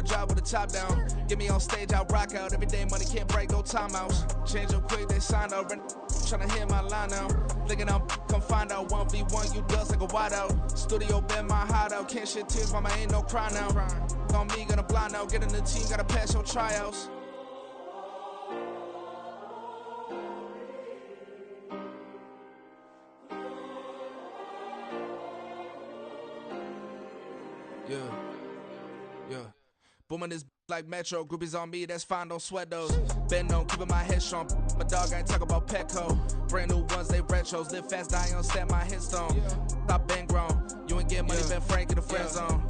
job with the top down. Get me on stage, I'll rock out. Every day money can't break, no timeouts. Change up quick, they sign up. Tryna hear my line now. Thinking I'm come find out 1v1, you dust like a wideout. Studio been my hideout. Can't shed tears, mama ain't no cry now. On me, gonna blind out. Get in the team, gotta pass your tryouts. Yeah. Booming this like Metro, groupies on me, that's fine, don't sweat those. Been on, keeping my head strong. My dog ain't talking about Petco. Brand new ones, they retros. Live fast, die on, set my headstone. Stop been grown. You ain't get money, been frank in the friend zone.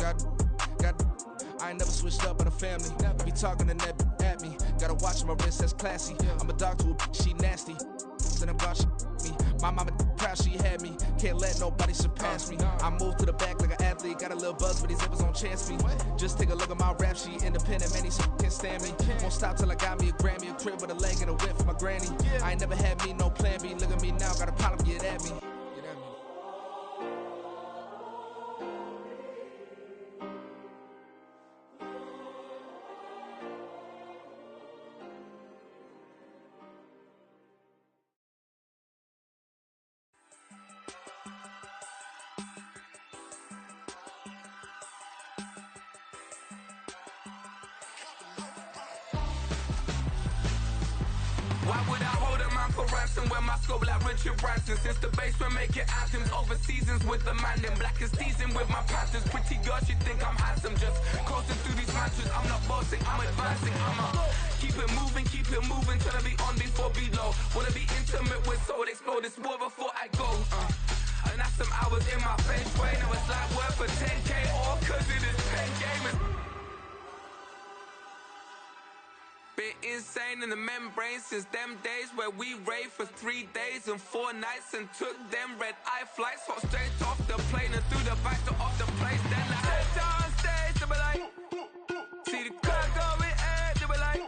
I ain't never switched up on the family. Be talking to that at me. Gotta watch my wrist, that's classy. I'm a dog to a she nasty. Then I'm God, she me. My mama proud she had me. Can't let nobody surpass me. I move to the back like an athlete. Got a little buzz, but these zippers don't chance me. Just take a look at my rap sheet. Independent, man, these can't stand me. Won't stop till I got me a Grammy, a crib with a leg and a whip for my granny. I ain't never had me no plan B. Look at me now, got a problem, get at me. Why would I hold a man for ransom when my scope like Richard Branson? Since the basement making anthems over seasons with the man, then black is seasoned with my patterns. Pretty girl, she think I'm handsome, just coasting through these matches. I'm not bossing, I'm advancing. I'ma keep it moving, tryna be on before below. Wanna be intimate with soul, explore this war before I go. And that's some hours in my feng shui. Now it's like work for 10K, all cause it is pen gamers. Been insane in the membrane since them days where we raved for 3 days and 4 nights and took them red eye flights. Hot straight off the plane and through the back door of the place. Then I stepped on stage, they were like, see the crowd going air, they were like,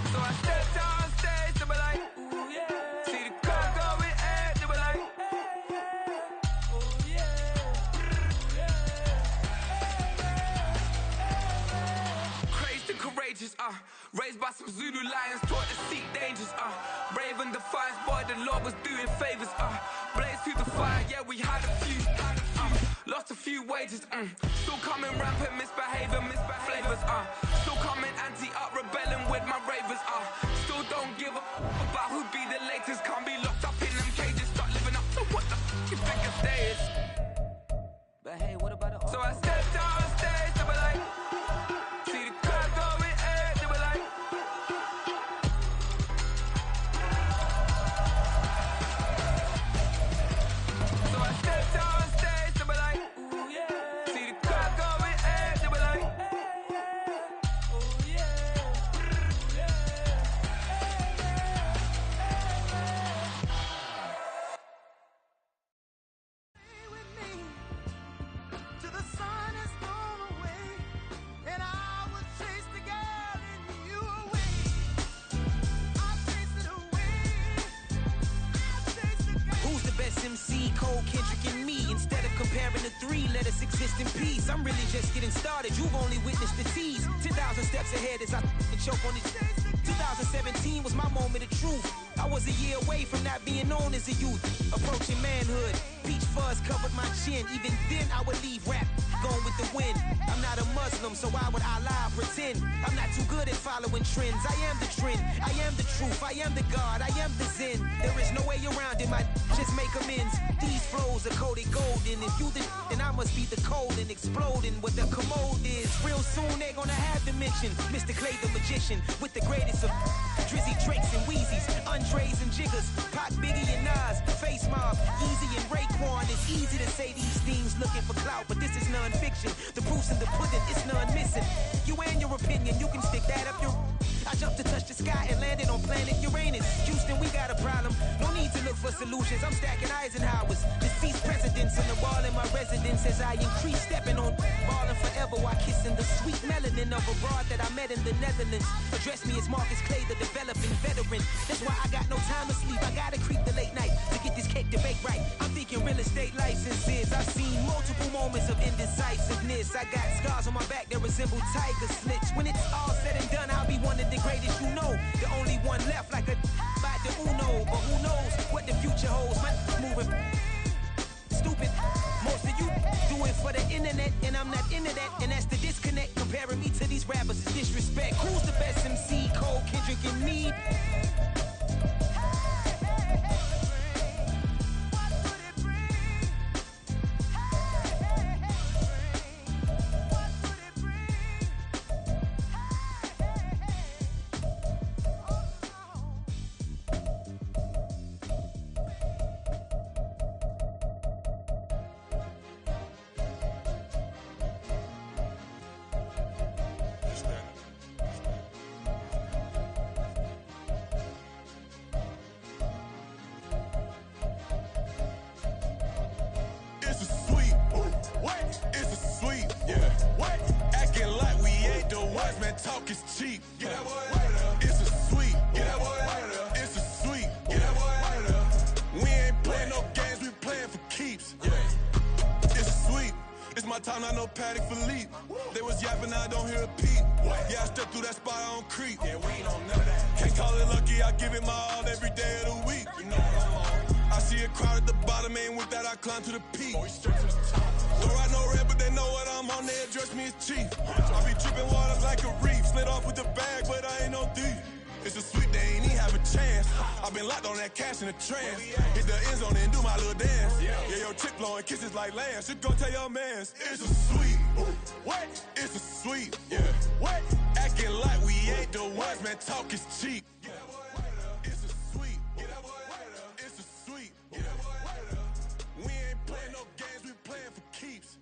so I stepped on stage, they were like, ooh yeah. See the crowd going air, they were like, courageous, raised by some Zulu lions, taught to seek dangers, brave and defiant, boy, the Lord was doing favors, blaze through the fire, yeah, we had a few, lost a few wages, still coming rampant, misbehaving, flavors, still coming anti-up, rebelling with my ravers, still don't give a about who be the latest, can't be locked up in them cages, start living up to what the you think a day is. But hey, what about it? So I stepped on stage, they were like, see the crowd going air, they were like, so I stepped on stage, they were like, ooh yeah. See the crowd going air, they were like, oh yeah. Stay with me till the sun is blown away, and I will chase the girl in you away. I'll chase it away. I'll chase the girl. Who's the best MC? Cole, Kendrick, and me. Instead of comparing the three, let us exist in peace. I'm really just getting started. You've only witnessed the tease. 10,000 steps ahead as I choke on it. 2017 was my moment of truth. I was a year away from not being known as a youth. Approaching manhood. Peach fuzz covered my chin. Even then I would leave rap going with the wind. I'm not a Muslim, so why would I lie or pretend? I'm not too good at following trends. I am the trend. I am the truth. I am the God. I am the Zen. There is no way around it. My just make amends. These flows are coated golden. If you then I must be the cold and exploding what the commode is. Real soon they're gonna have to mention Mr. Clay the magician with the greatest of Drizzy, Drakes, and Wheezies, Andres and Jiggers, Pac, Biggie, and Nas, Face Mob, Easy and Raekwon. It's easy to say these things looking for clout, but this is non-fiction. The proof's in the pudding, it's none missing. You and your opinion, you can stick that up your... I jumped to touch the sky and landed on planet Uranus. Houston, we got a problem. No need to look for solutions. I'm stacking Eisenhowers. Deceased presidents on the wall in my residence. evidence as I increase stepping on ballin' forever while kissing the sweet melanin of a broad that I met in the Netherlands. Address me as Marcus Clay, the developing veteran. That's why I got no time to sleep. I gotta creep the late night to get this cake debate right. I'm thinking real estate licenses. I've seen multiple moments of indecisiveness. I got scars on my back that resemble tiger slits. When it's all said and done, I'll be one of the greatest you know. The only one left like a by the Uno. But who knows what the future holds? My moving stupid. Most of you do it for the internet, and I'm not into that. And that's the disconnect. Comparing me to these rappers is disrespect. Who's the best MC? Cole, Kendrick, and me? Talk is cheap. Get that boy. It's a sweet. Get that boy. It's a sweet. Get that boy. We ain't playing no games, we playing for keeps. Yeah. It's a sweet. It's my time, I know Paddock Philippe. They was yapping, I don't hear a peep. Yeah, I stepped through that spot, I don't creep. Yeah, we ain't on none of that. Can't call it lucky, I give it my all every day of the week. You know what I'm on. I see a crowd at the bottom, ain't with that, I climb to the peak. Don't ride no red, but they know what I'm on, they address me as chief. I be tripping water like a reef, slid off with the bag, but I ain't no thief. It's a sweet, they ain't even have a chance. I been locked on that cash in a trance. Hit the end zone and do my little dance. Yeah, your chick blowing kisses like Lance. You go tell your mans. It's a sweet. What? It's a sweet. Yeah. What? Acting like we ain't the ones, man. Talk is cheap. It's a sweet. It's a sweet. We ain't playing no games, we playing for keeps.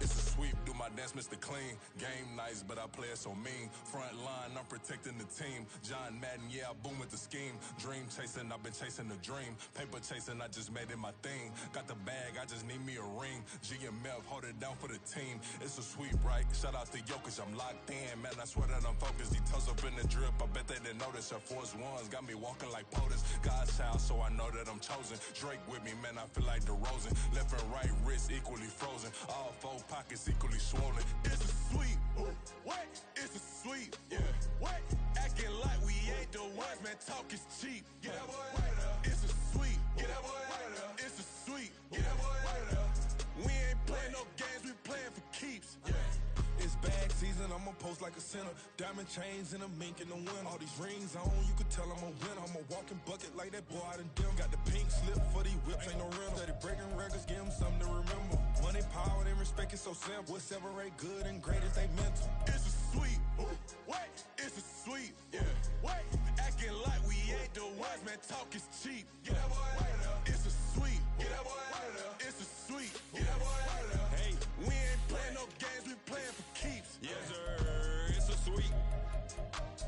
It's a sweep, do my dance, Mr. Clean. Game nice, but I play it so mean. Front line, I'm protecting the team. John Madden, yeah, I boom with the scheme. Dream chasing, I've been chasing the dream. Paper chasing, I just made it my thing. Got the bag, I just need me a ring. GMF, hold it down for the team. It's a sweep, right? Shout out to Jokic, I'm locked in. Man, I swear that I'm focused. He toes up in the drip, I bet they didn't notice. Air Force Ones got me walking like POTUS. God's child, so I know that I'm chosen. Drake with me, man, I feel like DeRozan. Left and right wrist equally frozen. All four pockets equally swollen. It's a sweep. What? It's a sweep. Yeah. What? Acting like we ain't the ones, man. Talk is cheap. Get that boy. It's a sweep. Get that boy. It's a sweep. Get that boy. We ain't playing no games, we playing for keeps. Yeah. It's bag season, I'ma post like a sinner. Diamond chains and a mink in the wind. All these rings on, you could tell I'm a winner. I'm a walking bucket like that boy out in dim. Got the pink slip for these whips, ain't no rental. Steady breaking records, give them something to remember. Money, power, and respect is so simple. What separate good and great is they mental. It's a sweet. What? It's a sweet. Yeah. What? Acting like we ain't the ones, man. Talk is cheap. Get that boy. It's a sweet. Get that boy. It's a sweet. Get that boy. Hey, we ain't playing no games, we playing for keeps. Yes, sir. It's a sweet.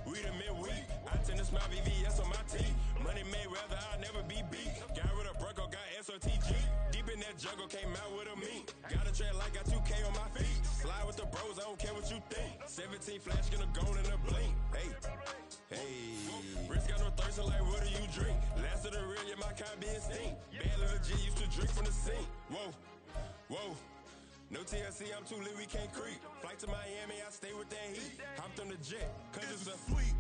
We the midweek. I tend to smile VVS on my teeth. Money made rather I'll never be beat. Got rid of Bronco, got SOTG. Deep in that jungle, came out with a meat. Got a track like got 2K on my feet. Slide with the bros, I don't care what you think. 17 flash, gonna go in a blink. Hey, hey. Wrist got no thirst, like what do you drink? Last of the real, yeah, my kind be instinct. Bad little G used to drink from the sink. Whoa, whoa. No TLC, I'm too lit, we can't creep. Flight to Miami, I stay with that heat. Hopped on the jet, cause it's a sweet.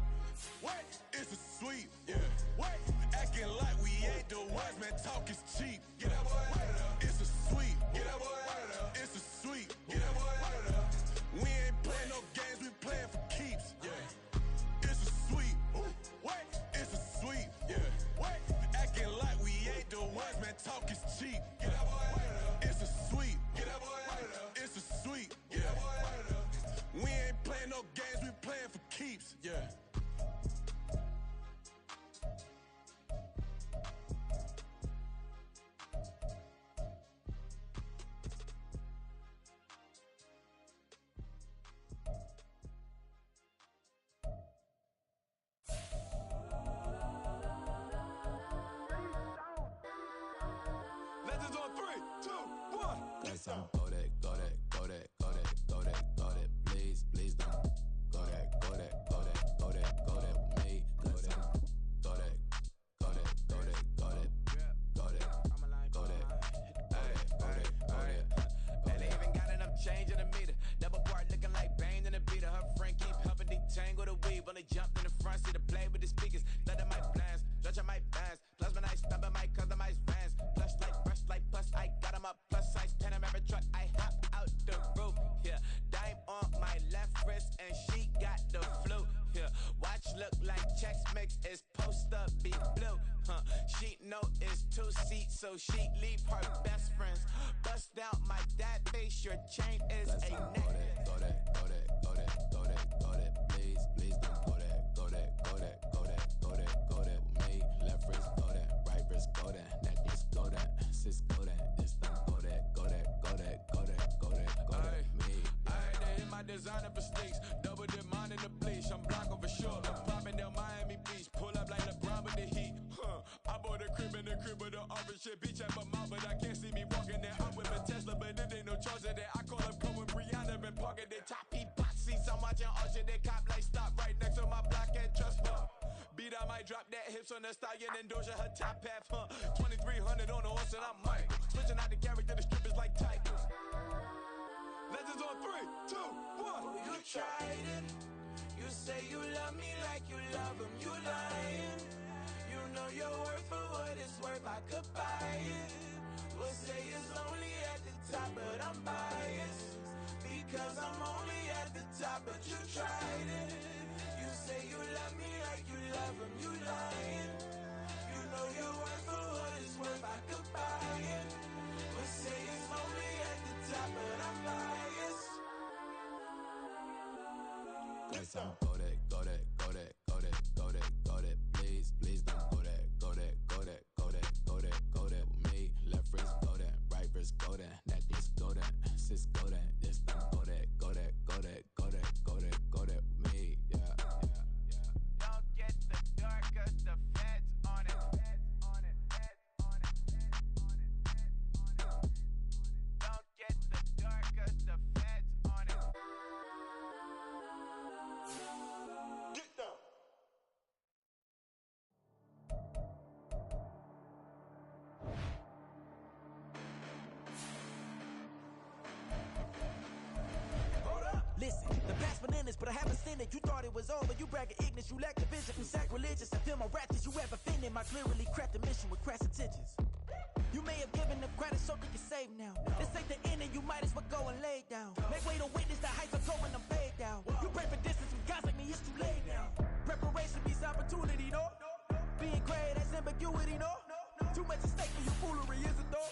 What? It's a sweet. Yeah. What? Acting like we ain't the ones, man. Talk is cheap. Get that boy. It's a sweet. Get that boy. It's a sweet. Get that boy. We ain't playing no games, we playing for keeps. Yeah. It's a sweet. What? It's a sweet. Yeah. What? Acting like we ain't the ones, man. Talk is cheap. Get that boy. It's a sweet. Get that boy. It's a sweet. Yeah. We ain't playing no games, we playing for keeps. Yeah. Legends on 3. some go that, go that, go that, go that, go that, go that. Please, please don't go that, go that, go that, go that, go that with me. Go that, go that, go that, go that, go that, go that, go that, go that, go that. And they even got enough change in the meter. Double part looking like Bane in the beater. Her friend keep helping detangle the weave. Only jumped in the front seat to play with the speakers. Let them might blast, touch my bands. Plus when I stop at my customized vans. Plush like brush like plus I got them up. Plus size Panamera truck. I hop out the roof. Yeah, dime on my left wrist and she got the flu. Yeah, watch look like checks mix is post up be blue. She know it's 2 seats, so she leave her best friends. Bust out my dad face. Your chain is a neck. Go that, go that, go that, go that, go that. Please, please don't go that, go that, go that, go that, go that, go that with me. Left wrist go that, right wrist go that, that this go that, sis go that, this don't go that, go that, go that, go that, go that, go that with me. I had to hit my designer for sneaks. Double dip mine in the bleach. I'm Blanco for sure. I'm popping down Miami Beach. Pull up like LeBron with the heat. I bought a crib in the crib with the orange shit. Beach at my mouth, but I can't see me walking there. I'm with a Tesla, but it ain't no charge of that. I call up Cohen, Brianna, and parking the choppy boxies. I'm watching Usher, they cop like stop right next to my block and trust her. Beat, I might drop that hips on the stallion and Doja her top half, 2300 on the horse and I'm Mike. Switching out the character, the strippers like tigers. Legends on 3, 2, 1. You tried it. You say you love me like you love him. You lying. You know your worth for what it's worth. I could buy it. We'll say it's lonely at the top, but I'm biased because I'm only at the top. But you tried it. You say you love me like you love him. You lying. You know your worth for what it's worth. I could buy it. We'll say it's lonely at the top, but I'm biased. Go that, go that, go that, go that, go that, go that. Please, please don't go that, go that, go that, go that, go that, go that with me. Left wrist go that, right wrist go that, that this go that, sis go that, this don't go that, go that, go that, go that, go that, go that with me. Yeah, yeah, yeah. Don't get the dark 'cause the feds on it. Don't get the dark 'cause the feds on it. Get down. Listen, the past bananas, but I haven't seen it. You thought it was over, you bragging ignorance, you lack the vision. You sacrilegious, I feel my ratchets, you have offended my clearly crafted mission with crass intentions. You may have given them credit so they can save now. This ain't the end and you might as well go and lay down. Make way to witness the heights of going and fade down. You pray for distance with guys like me, it's too late now. Preparation means opportunity, no? Being great has ambiguity, no? Too much at stake for your foolery, is it though?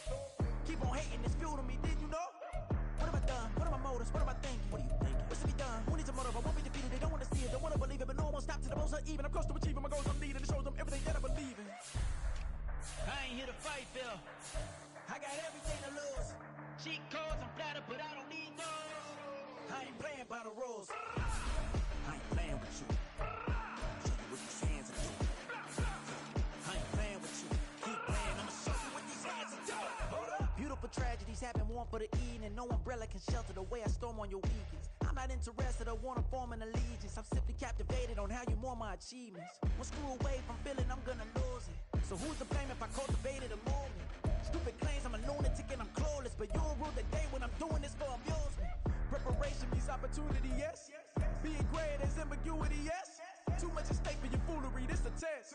Keep on hating, it's fuel to me, did you know? What have I done? What are my motives? What am I thinking? What are you thinking? What's to be done? Who needs a motive? I won't be defeated. They don't want to see it. Don't want to believe it. But no one won't stop to the most even. I'm close to achieving my goals. I'm needing to show them everything that I believe in. I ain't here to fight, Phil. I got everything to lose. Cheat codes, I'm flattered, but I don't need those. I ain't playing by the rules. I ain't playing with you. Show you what these hands are doing. I ain't playing with you. Keep playing, I'ma show you what these hands are doing. Hold up. Beautiful tragedies happen, one for the evening. No umbrella can shelter the way I storm on your weekends. I'm not interested, I wanna form an allegiance. I'm simply captivated on how you more my achievements. One screw away from feeling I'm gonna lose it. So who's to blame if I cultivated a movement? Stupid claims I'm a lunatic and I'm clueless, but you'll rule the day when I'm doing this for amusement. Preparation means opportunity, yes. Being great is ambiguity, yes. Too much at stake for your foolery, this a test.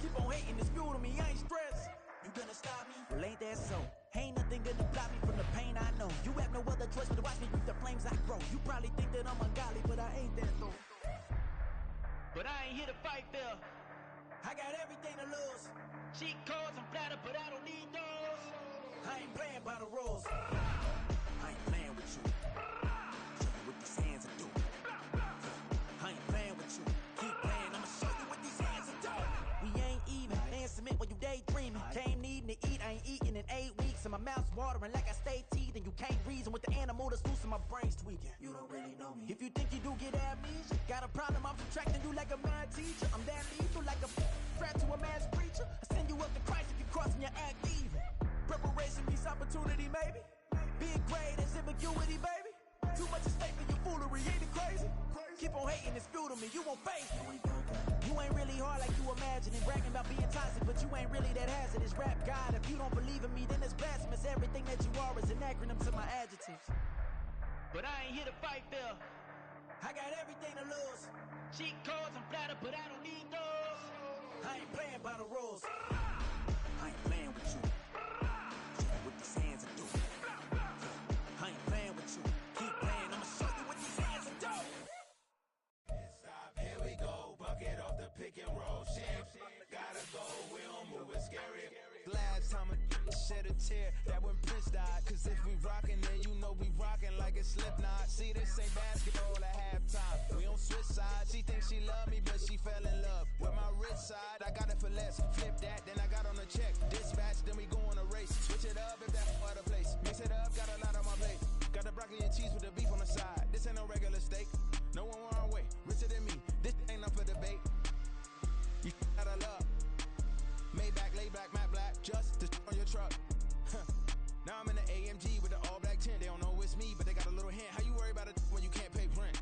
Keep on hating, it's fuel to me, I ain't stressed. You gonna stop me? Well, ain't that so? Ain't nothing gonna block me from the pain I know. You have no other choice but to watch me reap the flames I grow. You probably think that I'm ungodly, but I ain't that though. But I ain't here to fight, Phil. I got everything to lose. Cheat codes, I'm flattered, but I don't need those. I ain't playing by the rules. I ain't playing with you. Show you what these hands are doing. I ain't playing with you. Keep playing, I'ma show you what these hands are doing. We ain't even. Man, submit when you daydreaming. Came needing to eat, I ain't eating in 8 weeks. And my mouth's watering like I stay teething. You can't reason with the animal that's loose and my brain's tweaking. You don't really know me. If you think you do get amnesia, got a problem, I'm subtracting you like a mad teacher. I'm that lethal like a threat to a man's preacher. I send you up to Christ if you crossing your act even. Preparation means opportunity, maybe. Big grade, there's ambiguity, baby. Too much is fake for your foolery, ain't it crazy? Keep on hating, it's fuel to me, you won't face me. You ain't really hard like you imagining. Bragging about being toxic, but you ain't really that hazardous. Rap God, if you don't believe in me, then it's blasphemous. Everything that you are is an acronym to my adjectives. But I ain't here to fight fair. I got everything to lose. Cheat codes, I'm flattered, but I don't need those. I ain't playing by the rules. I ain't playing with you. What these hands are doing. I ain't playing with you. Keep playing, I'ma show you what these hands are doing. Stop, here we go. Bucket off the pick and roll. Shit, gotta go. We don't move it scary. Last time a shed a tear, that when Prince died. Cause if we rockin', then you know we rockin' like a Slipknot. See, this ain't basketball at halftime. We on switch sides. She thinks she love me, but she fell in love with my rich side. I got it for less. Flip that, then I got on a check. Dispatch, then we go on a race. Switch it up if that's out of place. Mix it up, got a lot on my plate. Got the broccoli and cheese with the beef on the side. This ain't no regular steak. No one wrong way. Richer than me. This ain't up for debate. You out of love. Maybach, lay back, matte black, just to on your truck. Now I'm in the AMG with the all black tint. They don't know it's me, but they got a little hint. How you worry about it when you can't pay rent?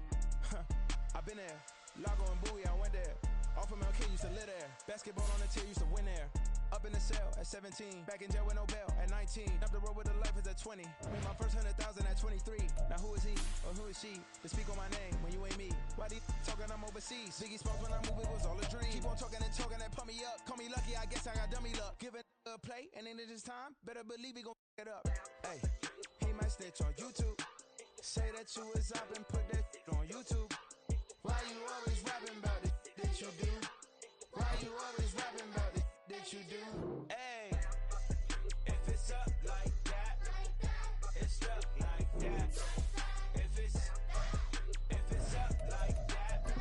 I've been there. Lago and Bowie, I went there. Off of MLK, used to live there. Basketball on the tier, used to win there. Up in the cell at 17. Back in jail with no bail at 19. Up the road with the life is at 20. Made my first 100,000 at 23. Now who is he or who is she to speak on my name when you ain't me? Why they talking I'm overseas? Biggie Smalls when I move, it was all a dream. Keep on talking and pump me up. Call me lucky, I guess I got dummy luck. Give it a play, and then it's time. Better believe we gon' it up. Hey, he might snitch on YouTube. Say that you was up and put that on YouTube. Why you always rapping about it that you do? Why you always rapping about it that you do? Hey, if it's up like that, it's stuck like that. If it's up like that,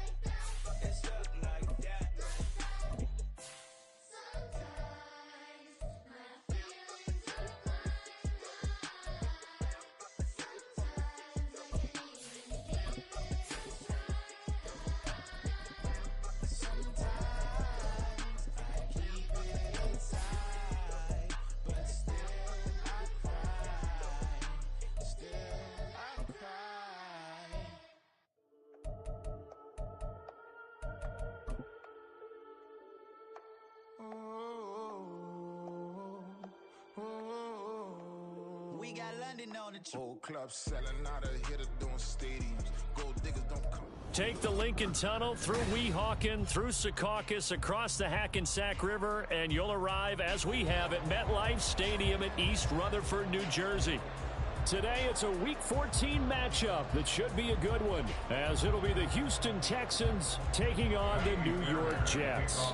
it's stuck like that. We got London on the Whole club selling out of here to doing stadiums. Gold diggers don't come. Take the Lincoln Tunnel through Weehawken, through Secaucus, across the Hackensack River, and you'll arrive, as we have, at MetLife Stadium in East Rutherford, New Jersey. Today, it's a Week 14 matchup that should be a good one, as it'll be the Houston Texans taking on the New York Jets.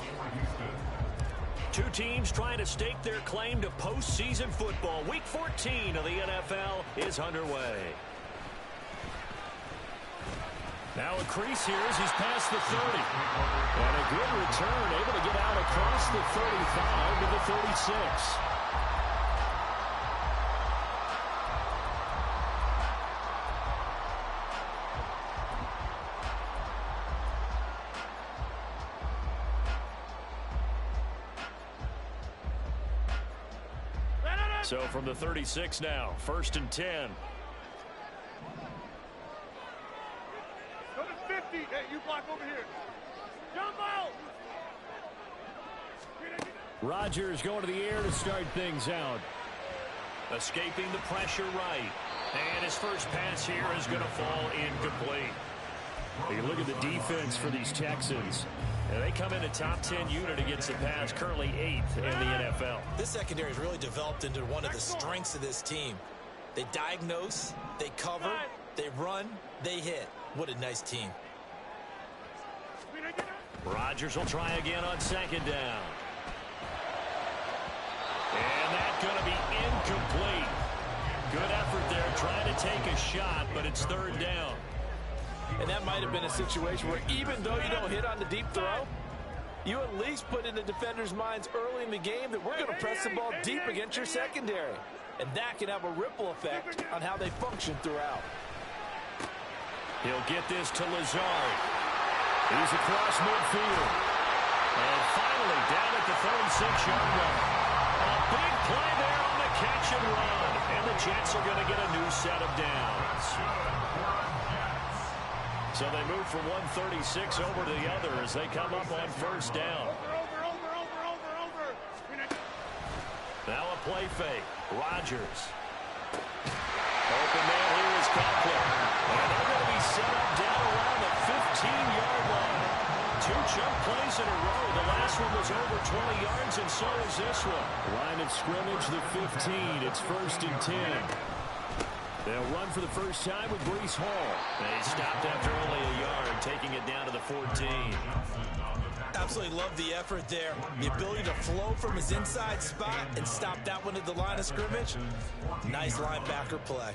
Two teams trying to stake their claim to postseason football. Week 14 of the NFL is underway. Now a crease here as he's past the 30. And a good return, able to get out across the 35 to the 36. So from the 36 now, 1st and 10. Go to 50. Hey, you block over here. Jump out. Rodgers going to the air to start things out. Escaping the pressure right. And his first pass here is going to fall incomplete. You look at the defense for these Texans. And they come in a top 10 unit against the pass, currently 8th in the NFL. This secondary has really developed into one of the strengths of this team. They diagnose, they cover, they run, they hit. What a nice team. Rodgers will try again on 2nd down. And that's going to be incomplete. Good effort there, trying to take a shot, but it's 3rd down. And that might have been a situation where even though you don't hit on the deep throw, you at least put in the defender's minds early in the game that we're going to press the ball deep against your secondary. And that can have a ripple effect on how they function throughout. He'll get this to Lazard. He's across midfield. And finally down at the 36-yard line. A big play there on the catch and run. And the Jets are going to get a new set of downs. So they move from 136 over to the other as they come up on first down. Over. Now a play fake. Rodgers. Open man here is Conklin. And they're going to be set up down around the 15-yard line. 2 chunk plays in a row. The last one was over 20 yards, and so is this one. Line of scrimmage, the 15. It's 1st and 10. They'll run for the first time with Breece Hall. They stopped after only a yard, taking it down to the 14. Absolutely love the effort there. The ability to flow from his inside spot and stop that one at the line of scrimmage. Nice linebacker play.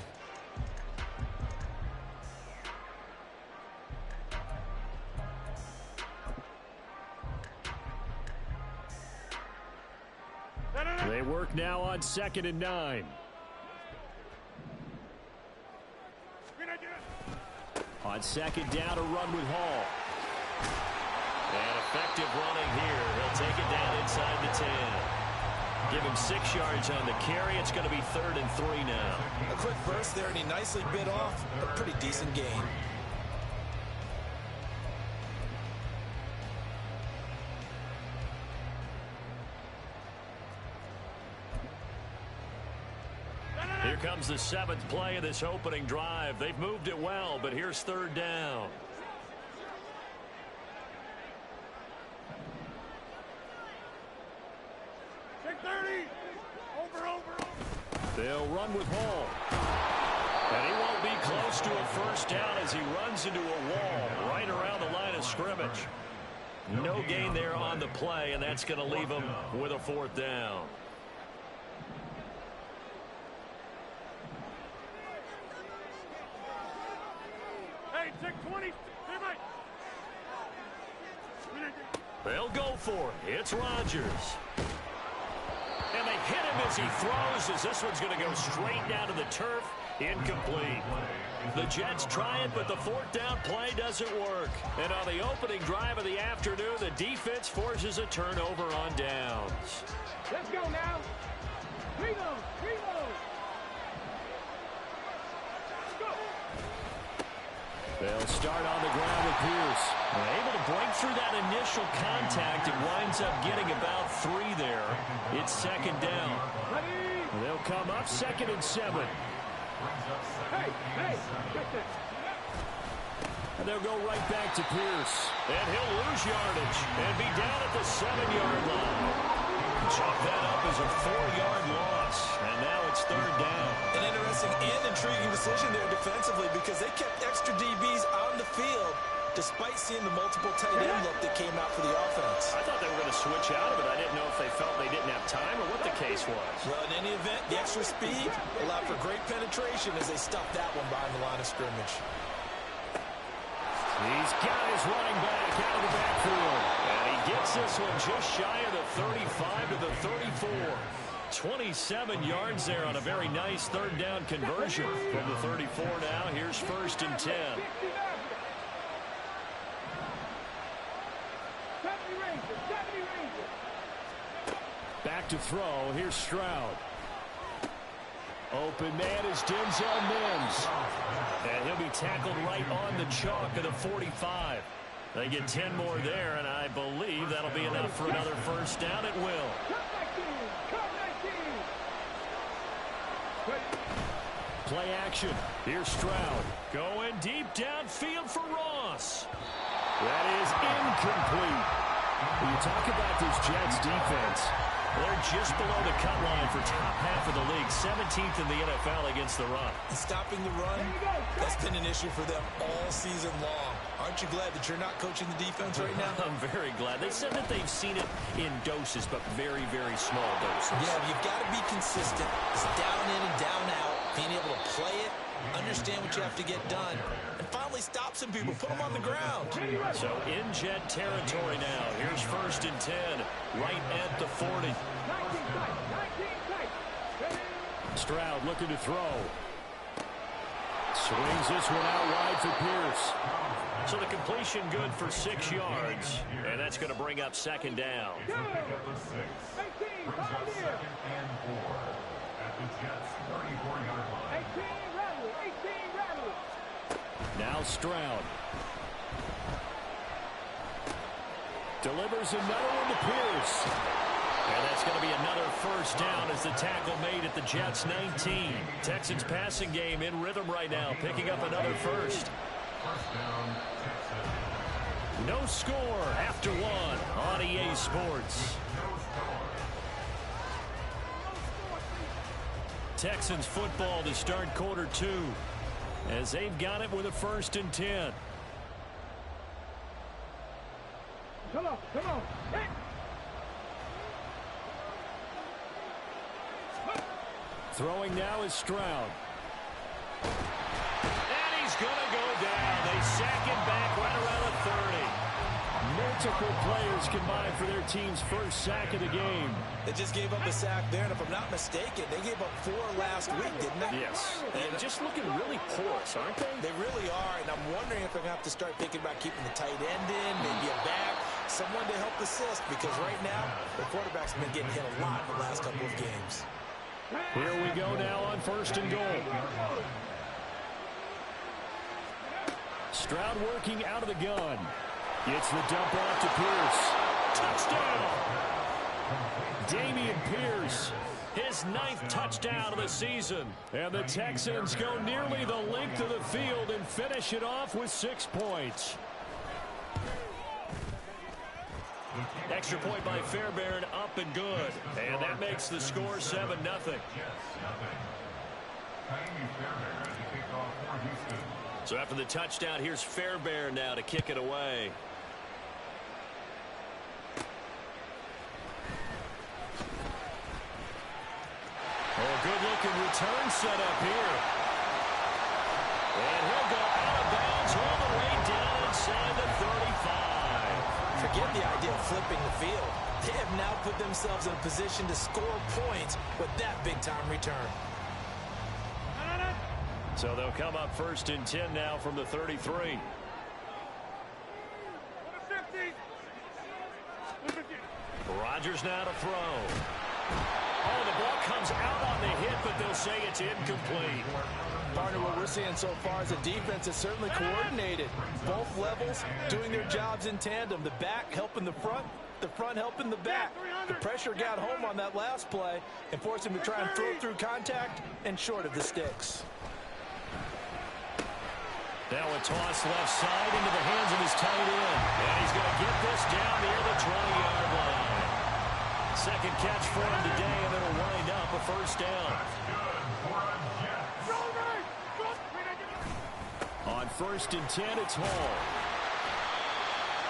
They work now on 2nd and 9. On 2nd down, a run with Hall. And effective running here. He'll take it down inside the 10. Give him 6 yards on the carry. It's going to be 3rd and 3 now. A quick burst there, and he nicely bit off a pretty decent gain. Here comes the 7th play of this opening drive. They've moved it well, but here's 3rd down. Take 30. Over. They'll run with Hall. And he won't be close to a first down as he runs into a wall right around the line of scrimmage. No gain there on the play, and that's going to leave him with a 4th down. Take 20. They'll go for it. It's Rodgers. And they hit him as he throws, as this one's going to go straight down to the turf. Incomplete. The Jets try it, but the 4th down play doesn't work. And on the opening drive of the afternoon, the defense forces a turnover on downs. Let's go now. Reload. They'll start on the ground with Pierce. They're able to break through that initial contact. It winds up getting about 3 there. It's 2nd down. They'll come up 2nd and 7. Hey, get this. And they'll go right back to Pierce. And he'll lose yardage and be down at the 7-yard line. Chalk that up as a 4-yard loss. And now it's 3rd down. An interesting and intriguing decision there defensively because they kept extra DBs on the field despite seeing the multiple tight end look that came out for the offense. I thought they were going to switch out of it. I didn't know if they felt they didn't have time or what the case was. Well, in any event, the extra speed allowed for great penetration as they stuffed that one behind the line of scrimmage. He's got his running back out of the backfield. And he gets this one just shy of the 35 to the 34. 27 yards there on a very nice 3rd down conversion. From the 34 now, here's 1st and 10. Back to throw. Here's Stroud. Open man is Denzel Mims. And he'll be tackled right on the chalk of the 45. They get 10 more there, and I believe that'll be enough for another first down. It will. Play action. Here's Stroud. Going deep downfield for Ross. That is incomplete. When you talk about this Jets defense, they're just below the cut line for top half of the league. 17th in the NFL against the run. And stopping the run, that's been an issue for them all season long. Aren't you glad that you're not coaching the defense right now? I'm very glad. They said that they've seen it in doses, but very, very small doses. Yeah, you've got to be consistent. It's down in and down out. Being able to play it, understand what you have to get done, and finally stop some people, put them on the ground. So in Jet territory now. Here's 1st and 10, right at the 40. Stroud looking to throw. Swings this one out wide for Pierce. So the completion good for 6 yards, and that's going to bring up 2nd down. At the Jets' 34-yard now Stroud. Delivers another one to Pierce. And that's going to be another first down as the tackle made at the Jets' 19. Texans passing game in rhythm right now, picking up another first. No score after one on EA Sports. Texans football to start quarter two as they've got it with a 1st and 10. Come on, come on. Hey. Throwing now is Stroud. And he's going to go down. They sack him back right around the 30. Multiple players combined for their team's first sack of the game. They just gave up a sack there, and if I'm not mistaken, they gave up 4 last week, didn't they? Yes. And just looking really porous, aren't they? They really are, and I'm wondering if they're going to have to start thinking about keeping the tight end in, maybe a back, someone to help assist, because right now, the quarterback's been getting hit a lot in the last couple of games. Here we go now on 1st and goal. Stroud working out of the gun. Gets the dump off to Pierce. Touchdown! Damian Pierce, his 9th touchdown of the season. And the Texans go nearly the length of the field and finish it off with 6 points. Extra point by Fairbairn, up and good. And that makes the score 7-0. So after the touchdown, here's Fairbairn now to kick it away. Oh, good-looking return set up here. And he'll go out of bounds all the way down inside the 35. Forget the idea of flipping the field. They have now put themselves in a position to score points with that big-time return. So they'll come up 1st and 10 now from the 33. Rodgers now to throw. Oh, the ball comes out on the hit, but they'll say it's incomplete. Partner, what we're seeing so far as a defense is certainly coordinated. Both levels doing their jobs in tandem. The back helping the front helping the back. The pressure got home on that last play and forced him to try and throw through contact and short of the sticks. Now a toss left side into the hands of his tight end. And he's going to get this down near the 20-yard line. Second catch for him today, and it'll wind up a first down. On 1st and 10, it's Hall.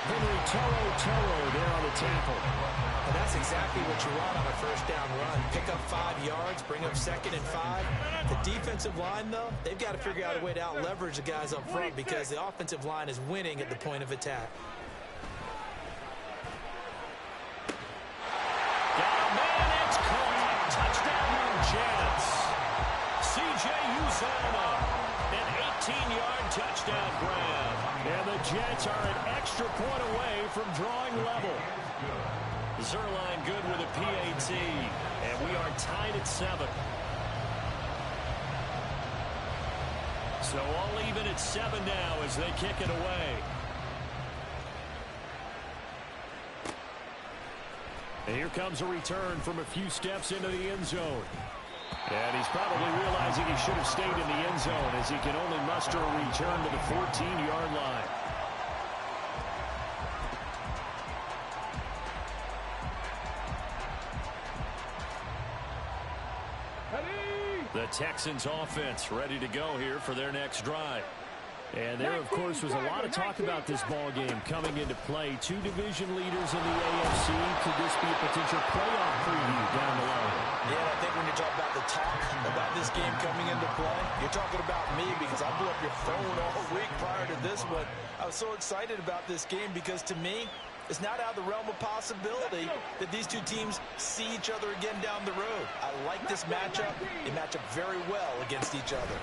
Henry Toro there on the tackle. And that's exactly what you want on a first down run. Pick up 5 yards, bring up 2nd and 5. The defensive line, though, they've got to figure out a way to out-leverage the guys up front because the offensive line is winning at the point of attack. Got a man, it's caught. Touchdown, Jets. C.J. Uzomah, an 18-yard touchdown grab. And the Jets are an extra point away from drawing level. Zerline good with a PAT, and we are tied at 7. So all even at 7 now as they kick it away. And here comes a return from a few steps into the end zone. And he's probably realizing he should have stayed in the end zone as he can only muster a return to the 14-yard line. The Texans offense ready to go here for their next drive. And there, of course, was a lot of talk about this ball game coming into play. 2 division leaders in the AFC. Could this be a potential playoff preview down the line? Yeah, I think when you talk about the talk about this game coming into play, you're talking about me because I blew up your phone all week prior to this one. I was so excited about this game because, to me, it's not out of the realm of possibility that these 2 teams see each other again down the road. I like this matchup. They match up very well against each other.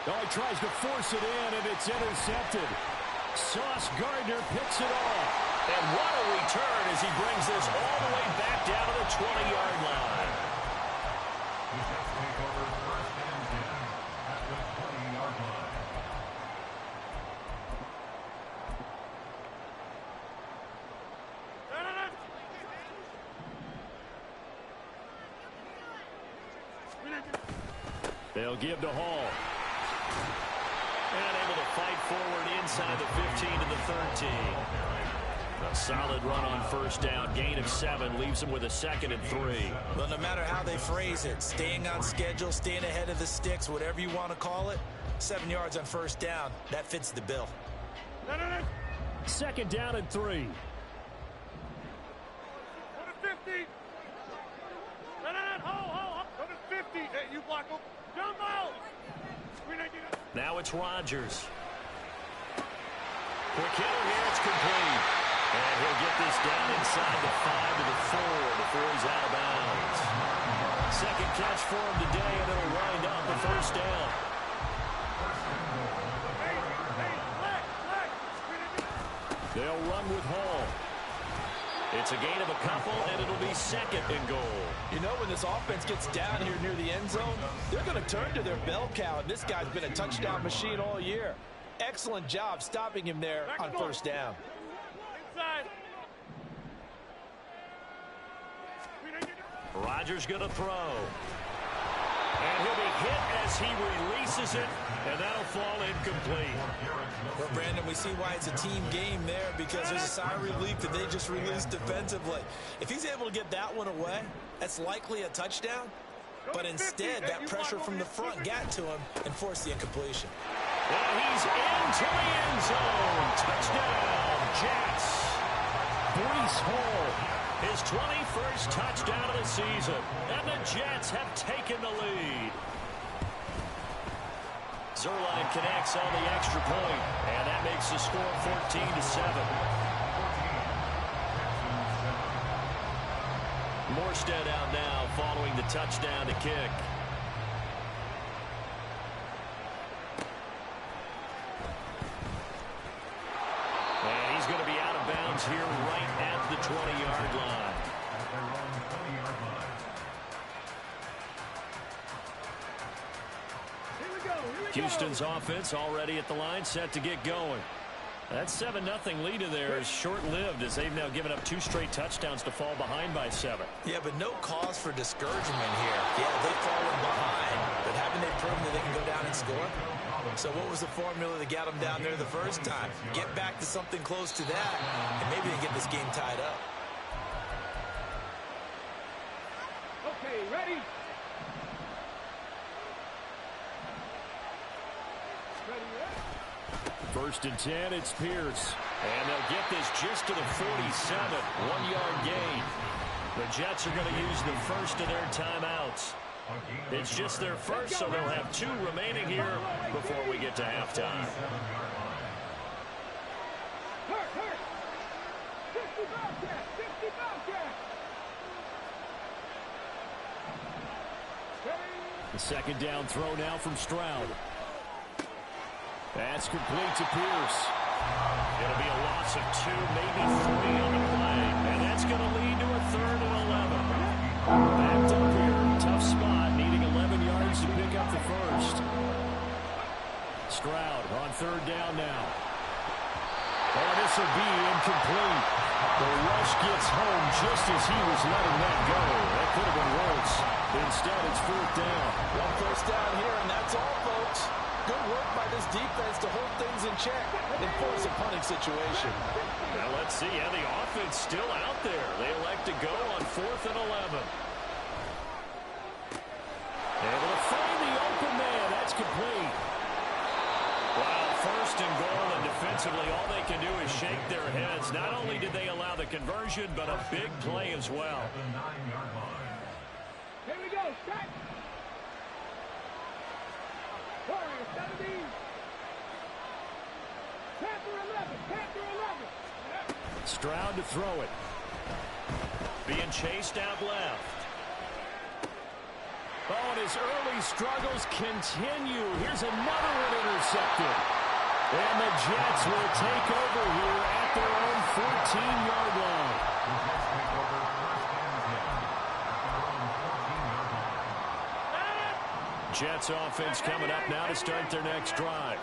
Oh, he tries to force it in, and it's intercepted. Sauce Gardner picks it off. And what a return as he brings this all the way back down to the 20-yard line. They'll give to Hall. And able to fight forward inside the 15 to the 13. A solid run on first down. Gain of 7 leaves them with a 2nd and 3. Well, no matter how they phrase it, staying on schedule, staying ahead of the sticks, whatever you want to call it, 7 yards on first down, that fits the bill. 2nd down and 3. 50. Hold. 50. Hey, you block him. Jump out. Now it's Rodgers. Quick hitter here. It's complete. And he'll get this down inside the 5 to the 4 before he's out of bounds. Second catch for him today, and it'll wind up the first down. They'll run with Hall. It's a gain of a couple, and it'll be 2nd and goal. You know, when this offense gets down here near the end zone, they're going to turn to their bell cow, and this guy's been a touchdown machine all year. Excellent job stopping him there on first down. Inside. Rodgers going to throw. And he'll be hit as he releases it, and that'll fall incomplete. Well, Brandon, we see why it's a team game there, because there's a sigh of relief that they just released defensively. If he's able to get that one away, that's likely a touchdown. But instead, that pressure from the front got to him and forced the incompletion. And he's into the end zone. Touchdown, Jets. Breece Hall. His 21st touchdown of the season. And the Jets have taken the lead. Zerline connects on the extra point, and that makes the score 14-7. Morstead out now following the touchdown to kick. And he's going to be out of bounds here right at the 20-yard line. Houston's offense already at the line, set to get going. That 7-0 lead of theirs is short-lived as they've now given up 2 straight touchdowns to fall behind by 7. Yeah, but no cause for discouragement here. Yeah, they've fallen behind, but haven't they proven that they can go down and score? So what was the formula that got them down there the first time? Get back to something close to that, and maybe they get this game tied up. Okay, ready? First and 10, it's Pierce. And they'll get this just to the 47, 1-yard gain. The Jets are going to use the first of their timeouts. It's just their first, so they'll have 2 remaining here before we get to halftime. The second down throw now from Stroud. That's complete to Pierce. It'll be a loss of 2, maybe 3 on the play. And that's going to lead to a 3rd and 11. Backed up here, tough spot, needing 11 yards to pick up the first. Stroud on 3rd down now. Oh, this will be incomplete. The rush gets home just as he was letting that go. That could have been worse. Instead, it's 4th down. One first down here, and that's all, folks. Good work by this defense to hold things in check and force a punting situation. Now let's see. Yeah, the offense still out there. They elect to go on 4th and 11. Able to find the open man. That's complete. Wow, 1st and goal, and defensively all they can do is shake their heads. Not only did they allow the conversion, but a big play as well. Here we go, strike. Warrior 17. Panther 11. Stroud to throw it. Being chased out left. Oh, and his early struggles continue. Here's another one intercepted. And the Jets will take over here at their own 14-yard line. Jets offense coming up now to start their next drive.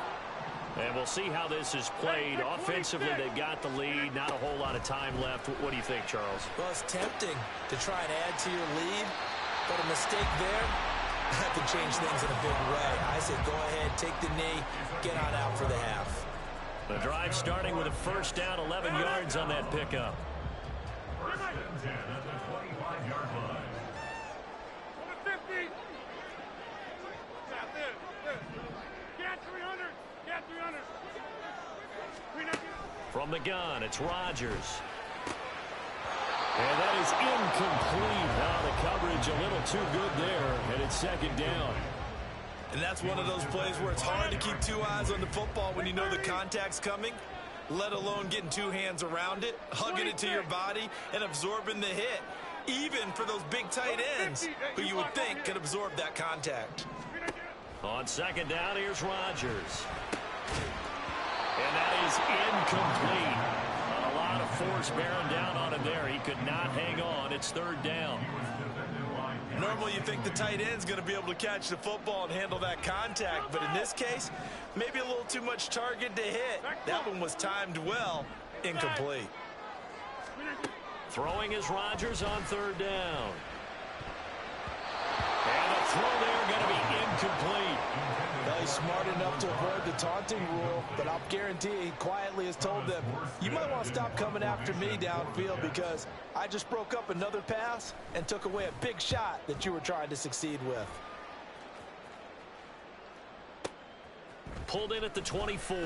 And we'll see how this is played. Offensively, they've got the lead. Not a whole lot of time left. What do you think, Charles? Well, it's tempting to try and add to your lead, but a mistake there, that could change things in a big way. I say go ahead, take the knee, get on out for the half. The drive starting with a first down, 11 yards on that pickup. From the gun, it's Rodgers. And that is incomplete. Now the coverage a little too good there, and it's second down. And that's one of those plays where it's hard to keep two eyes on the football when you know the contact's coming, let alone getting two hands around it, hugging it to your body, and absorbing the hit, even for those big tight ends who you would think could absorb that contact. On second down, here's Rodgers. And that is incomplete. A lot of force bearing down on him there. He could not hang on. It's third down. Normally you think the tight end's going to be able to catch the football and handle that contact, but in this case, maybe a little too much target to hit. That one was timed well. Incomplete. Throwing is Rodgers on third down. And the throw there going to be incomplete. Well, he's smart enough to avoid the taunting rule, but I'll guarantee he quietly has told them, you might want to stop coming after me downfield because I just broke up another pass and took away a big shot that you were trying to succeed with. Pulled in at the 24.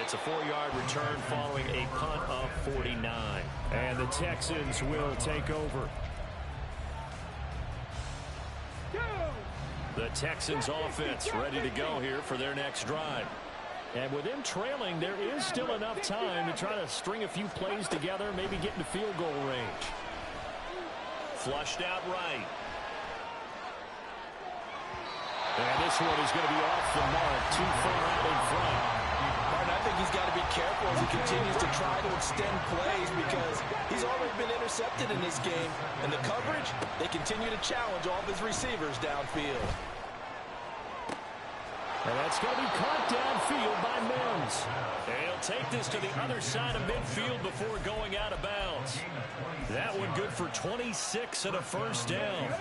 It's a 4-yard return following a punt of 49. And the Texans will take over. The Texans offense ready to go here for their next drive. And with them trailing, there is still enough time to try to string a few plays together, maybe get into field goal range. Flushed out right. And this one is going to be off the mark, too far out in front. Martin, I think he's got to be careful as he continues to try to extend plays because he's already been intercepted in this game. And the coverage, they continue to challenge all of his receivers downfield. And that's going to be caught downfield by Mims. And he'll take this to the other side of midfield before going out of bounds. That one good for 26 and a first down.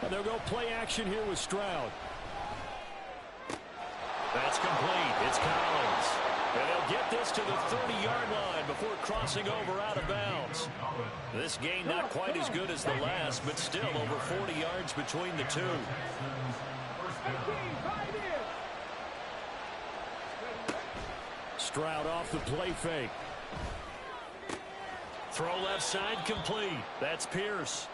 And they'll go play action here with Stroud. That's complete. It's Collins. And they'll get this to the 30-yard line before crossing over out of bounds. This gain not quite as good as the last, but still over 40 yards between the two. Stroud off the play fake. Throw left side complete. That's Pierce.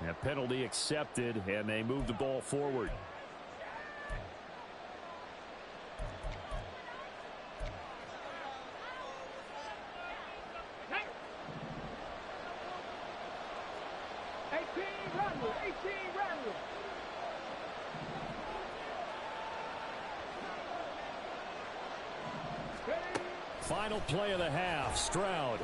A penalty accepted, and they move the ball forward. Final play of the half, Stroud.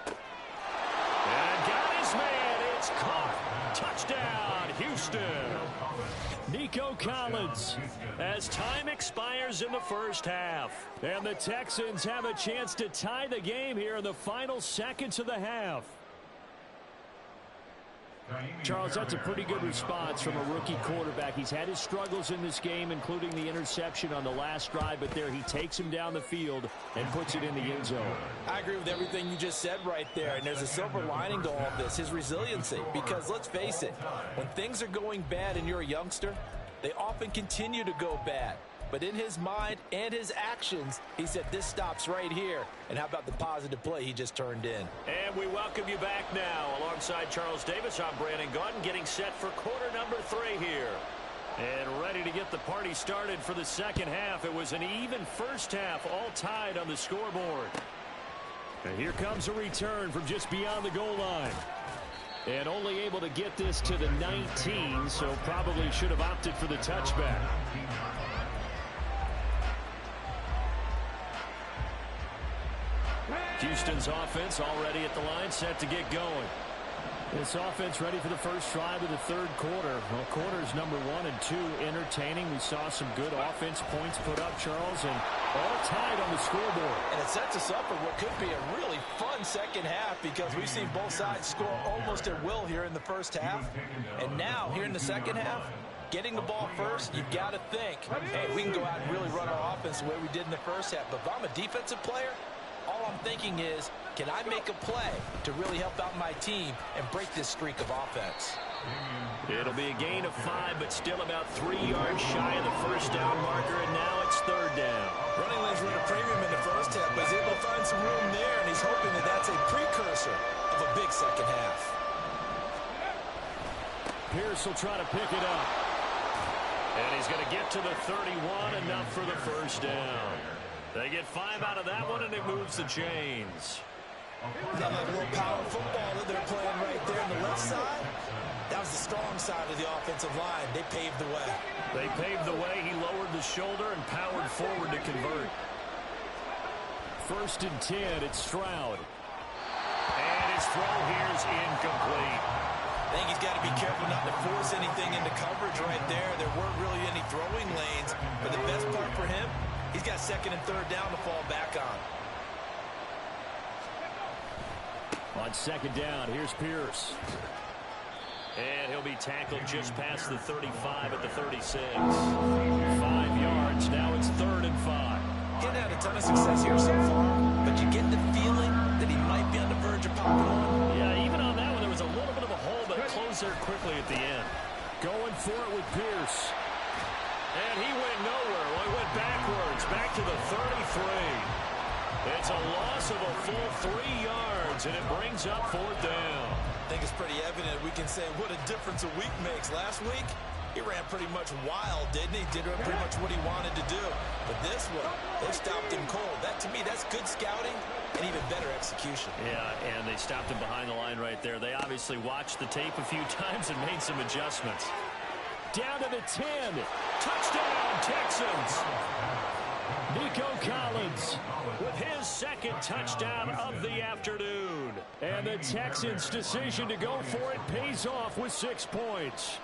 And got his man, it's caught. Touchdown, Houston. Nico Collins as time expires in the first half. And the Texans have a chance to tie the game here in the final seconds of the half. Charles, that's a pretty good response from a rookie quarterback. He's had his struggles in this game, including the interception on the last drive, but there he takes him down the field and puts it in the end zone. I agree with everything you just said right there, and there's a silver lining to all of this, his resiliency, because let's face it, when things are going bad and you're a youngster, they often continue to go bad. But in his mind and his actions, he said this stops right here. And how about the positive play he just turned in? And we welcome you back now. Alongside Charles Davis, I'm Brandon Gaudin, getting set for quarter number 3 here. And ready to get the party started for the second half. It was an even first half, all tied on the scoreboard. And here comes a return from just beyond the goal line. And only able to get this to the 19, so probably should have opted for the touchback. Houston's offense already at the line, set to get going. This offense ready for the first drive of the third quarter. Well, quarters number 1 and 2 entertaining. We saw some good offense points put up, Charles, and all tied on the scoreboard. And it sets us up for what could be a really fun second half because we've seen both sides score almost at will here in the first half. And now, here in the second half, getting the ball first, you've got to think, hey, we can go out and really run our offense the way we did in the first half. But if I'm a defensive player, all I'm thinking is, can I make a play to really help out my team and break this streak of offense? It'll be a gain of 5, but still about 3 yards shy of the first down marker, and now it's third down. Running lanes were at a premium in the first half, but he's able to find some room there, and he's hoping that that's a precursor of a big second half. Pierce will try to pick it up. And he's going to get to the 31, enough for the first down. They get 5 out of that one, and it moves the chains. That like a little power football that they're playing right there on the left side. That was the strong side of the offensive line. They paved the way. They paved the way. He lowered the shoulder and powered forward to convert. First and 10, it's Stroud. And his throw here is incomplete. I think he's got to be careful not to force anything into coverage right there. There weren't really any throwing lanes. But the best part for him, he's got second and third down to fall back on. On second down, here's Pierce. And he'll be tackled just past the 35 at the 36. 5 yards, now it's third and 5. Getting had a ton of success here so far, but you get the feeling that he might be on the verge of popping on. Yeah, even on that one, there was a little bit of a hole, but closed there quickly at the end. Going for it with Pierce. And he went nowhere. Well, he went backwards, back to the 33. It's a loss of a full 3 yards, and it brings up fourth down. I think it's pretty evident we can say what a difference a week makes. Last week, he ran pretty much wild, didn't he? Did pretty much what he wanted to do. But this one, they stopped him cold. That, to me, that's good scouting and even better execution. Yeah, and they stopped him behind the line right there. They obviously watched the tape a few times and made some adjustments. Down to the 10. Touchdown, Texans. Nico Collins with his second touchdown of the afternoon. And the Texans' decision to go for it pays off with 6 points.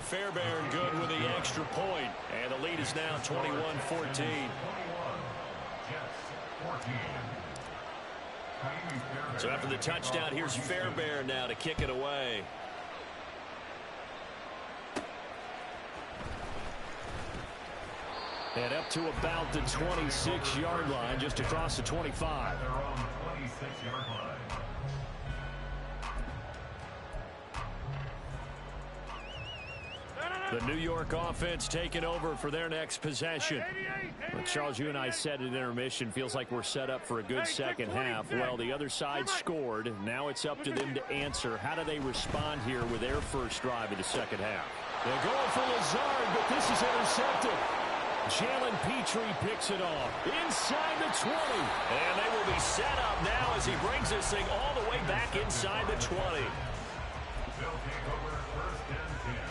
Fairbairn good with the extra point. And the lead is now 21-14. So after the touchdown, here's Fairbairn now to kick it away. And up to about the 26-yard line, just across the 25. The New York offense taking over for their next possession. Well, Charles, you and I said at intermission, feels like we're set up for a good second half. Well, the other side scored. Now it's up to them to answer. How do they respond here with their first drive of the second half? They're going for Lazard, but this is intercepted. Jalen Petrie picks it off inside the 20. And they will be set up now as he brings this thing all the way back inside the 20. They'll take over first and 10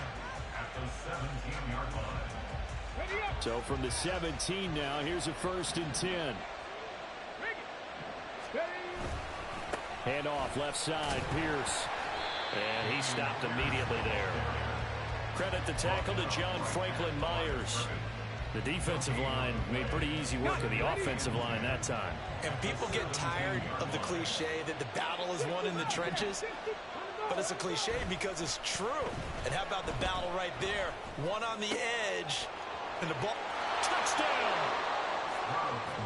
at the 17-yard line. So from the 17 now, here's a first and 10. Hand off left side, Pierce. And he stopped immediately there. Credit the tackle to John Franklin Myers. The defensive line made pretty easy work of the offensive line that time. And people get tired of the cliche that the battle is won in the trenches. But it's a cliche because it's true. And how about the battle right there? One on the edge. And the ball. Touchdown!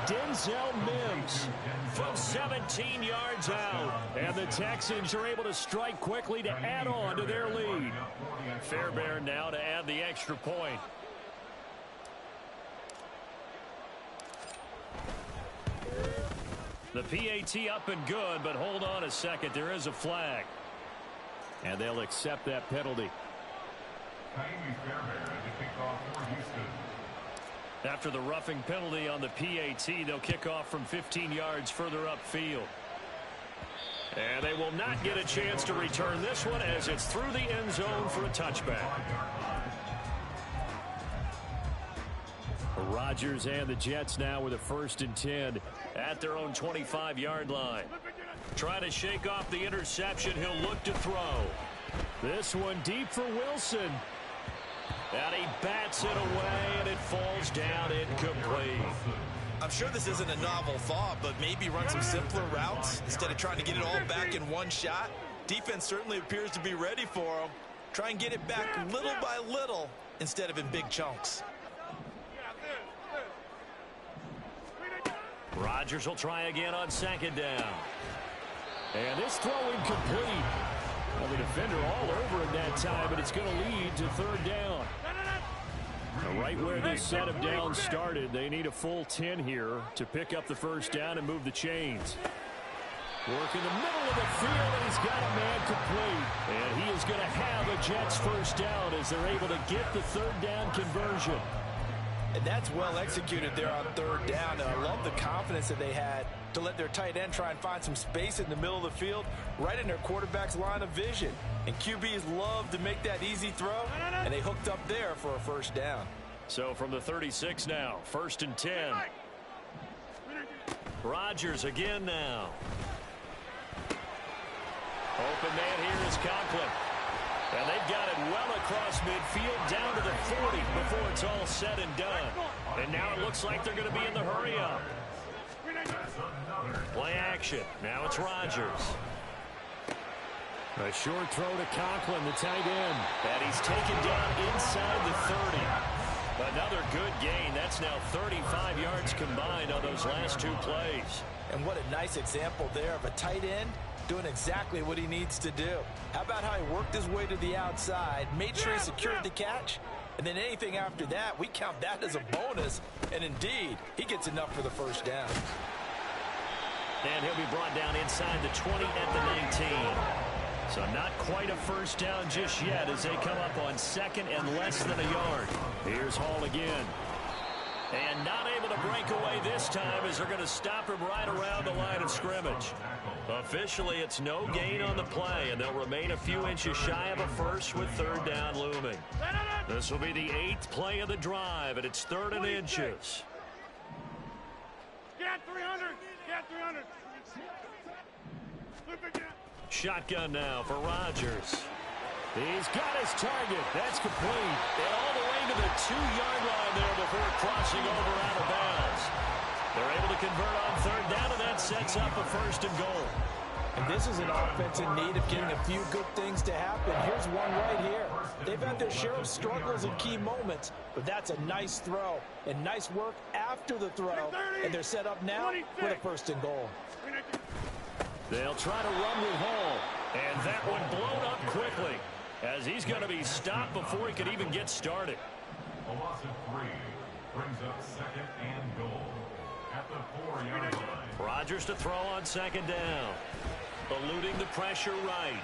Denzel Mims from 17 yards out. And the Texans are able to strike quickly to add on to their lead. Fairbairn now to add the extra point. The PAT up and good, but hold on a second. There is a flag. And they'll accept that penalty. After the roughing penalty on the PAT, they'll kick off from 15 yards further upfield. And they will not get a chance to return this one as it's through the end zone for a touchback. Rodgers and the Jets now with a 1st and 10 at their own 25-yard line. Trying to shake off the interception. He'll look to throw. This one deep for Wilson. And he bats it away, and it falls down incomplete. I'm sure this isn't a novel thought, but maybe run some simpler routes instead of trying to get it all back in one shot. Defense certainly appears to be ready for him. Try and get it back little by little instead of in big chunks. Rodgers will try again on 2nd down. And this throw incomplete. Well, the defender all over him that time, but it's going to lead to 3rd down. Right where this set of downs started, they need a full 10 here to pick up the 1st down and move the chains. Work in the middle of the field, and he's got a man complete. And he is going to have a Jets 1st down as they're able to get the 3rd down conversion. And that's well executed there on 3rd down. And I love the confidence that they had to let their tight end try and find some space in the middle of the field, right in their quarterback's line of vision. And QBs love to make that easy throw, and they hooked up there for a 1st down. So from the 36 now, 1st and 10. Rodgers again now. Open man here is Conklin. And they've got it well across midfield down to the 40 before it's all said and done. And now it looks like they're going to be in the hurry-up. Play action. Now it's Rodgers. A short throw to Conklin, the tight end. And he's taken down inside the 30. Another good gain. That's now 35 yards combined on those last 2 plays. And what a nice example there of a tight end doing exactly what he needs to do. How about how he worked his way to the outside, made sure he secured the catch, and then anything after that, we count that as a bonus. And indeed, he gets enough for the 1st down. And he'll be brought down inside the 20 at the 19. So not quite a 1st down just yet as they come up on 2nd and less than a yard. Here's Hall again. And not able to break away this time as they're going to stop him right around the line of scrimmage. Officially, it's no gain on the play, and they'll remain a few inches shy of a 1st with 3rd down looming. This will be the 8th play of the drive, and it's 3rd and inches. Get 300! Get 300! Shotgun now for Rodgers. He's got his target. That's complete. And all the way to the 2-yard line there before crossing over out of bounds. They're able to convert on 3rd down, and that sets up a 1st and goal. And this is an offense in need of getting a few good things to happen. Here's one right here. They've had their share of struggles in key moments, but that's a nice throw and nice work after the throw. And they're set up now with a 1st and goal. They'll try to run with Hall, and that one blown up quickly as he's going to be stopped before he could even get started. A loss of 3 brings up 2nd and goal at the 4-yard line. Rodgers to throw on 2nd down. Eluding the pressure right.